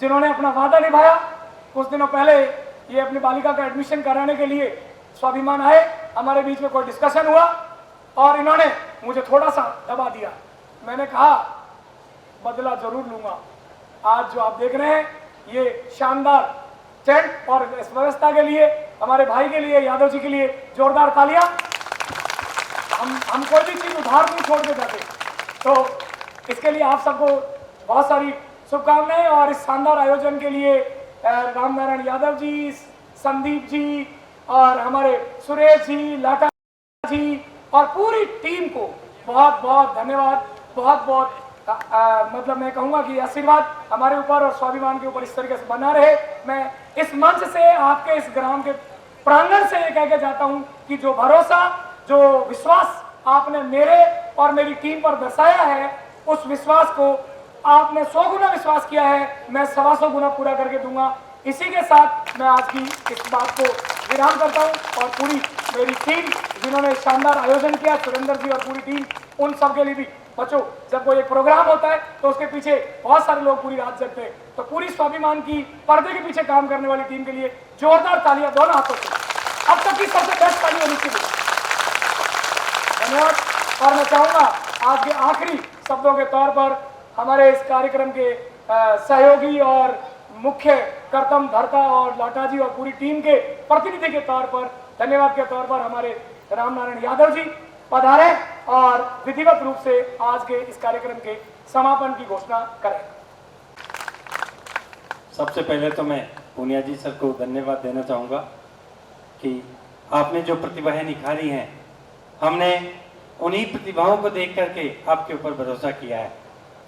जिन्होंने अपना वादा निभाया, कुछ दिनों पहले ये अपनी बालिका का एडमिशन कराने के लिए स्वाभिमान आए, हमारे बीच में कोई डिस्कशन हुआ और इन्होंने मुझे थोड़ा सा दबा दिया। मैंने कहा बदला जरूर लूंगा। आज जो आप देख रहे हैं ये शानदार टेंट और इस व्यवस्था के लिए, हमारे भाई के लिए, यादव जी के लिए जोरदार तालियां। हम कोई भी चीज उधार नहीं छोड़ के जाते, तो इसके लिए आप सबको बहुत सारी शुभकामनाएं। और इस शानदार आयोजन के लिए राम नारायण यादव जी, संदीप जी और हमारे सुरेश जी, लाटा जी और पूरी टीम को बहुत बहुत धन्यवाद। बहुत बहुत मतलब मैं कहूँगा कि आशीर्वाद हमारे ऊपर और स्वाभिमान के ऊपर इस तरीके से बना रहे। मैं इस मंच से, आपके इस ग्राम के प्रांगण से ये कह के जाता हूँ कि जो भरोसा, जो विश्वास आपने मेरे और मेरी टीम पर दर्शाया है, उस विश्वास को आपने 100 गुना विश्वास किया है, मैं 125 गुना पूरा करके दूंगा। इसी के साथ मैं आज की इस बात को विराम करता हूं और पूरी मेरी टीम जिन्होंने शानदार आयोजन किया, सुरेंद्र जी और पूरी टीम, उन सब के लिए भी। बच्चों, जब कोई एक प्रोग्राम होता है तो उसके पीछे बहुत सारे लोग पूरी रात जगते हैं, तो पूरी स्वाभिमान की पर्दे के पीछे काम करने वाली टीम के लिए जोरदार तालियां दोनों हाथों से। अब तक की सबसे बेस्ट ताली होनी चाहिए। धन्यवाद। और मैं चाहूंगा आज के आखिरी शब्दों के तौर पर हमारे इस कार्यक्रम के सहयोगी और मुख्य कर्तव्य धर्ता और लाटा जी और पूरी टीम के प्रतिनिधि के तौर पर, धन्यवाद के तौर पर हमारे राम नारायण यादव जी पधारे और विधिवत रूप से आज के इस कार्यक्रम के समापन की घोषणा करें। सबसे पहले तो मैं पूनिया जी सर को धन्यवाद देना चाहूँगा कि आपने जो प्रतिभाएं निखारी हैं, हमने उन्हीं प्रतिभाओं को देख करके आपके ऊपर भरोसा किया है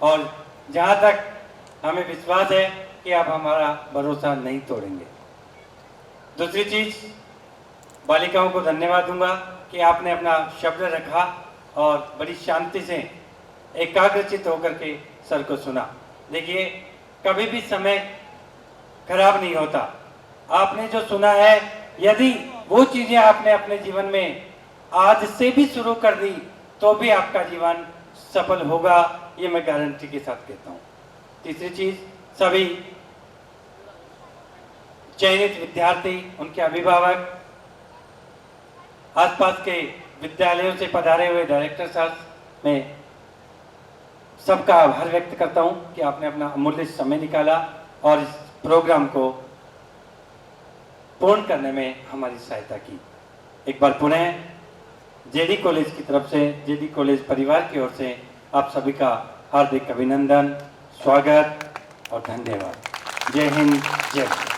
और जहाँ तक हमें विश्वास है कि आप हमारा भरोसा नहीं तोड़ेंगे। दूसरी चीज, बालिकाओं को धन्यवाद दूंगा कि आपने अपना शब्द रखा और बड़ी शांति से एकाग्रचित होकर के सर को सुना। देखिए, कभी भी समय खराब नहीं होता। आपने जो सुना है, यदि वो चीजें आपने अपने जीवन में आज से भी शुरू कर दी तो भी आपका जीवन सफल होगा, ये मैं गारंटी के साथ कहता हूँ। तीसरी चीज, सभी चयनित विद्यार्थी, उनके अभिभावक, आसपास के विद्यालयों से पधारे हुए डायरेक्टर साहब, मैं सबका आभार व्यक्त करता हूं कि आपने अपना अमूल्य समय निकाला और इस प्रोग्राम को पूर्ण करने में हमारी सहायता की। एक बार पुनः जेडी कॉलेज की तरफ से, जेडी कॉलेज परिवार की ओर से आप सभी का हार्दिक अभिनंदन, स्वागत और धन्यवाद। जय हिंद, जय भारत।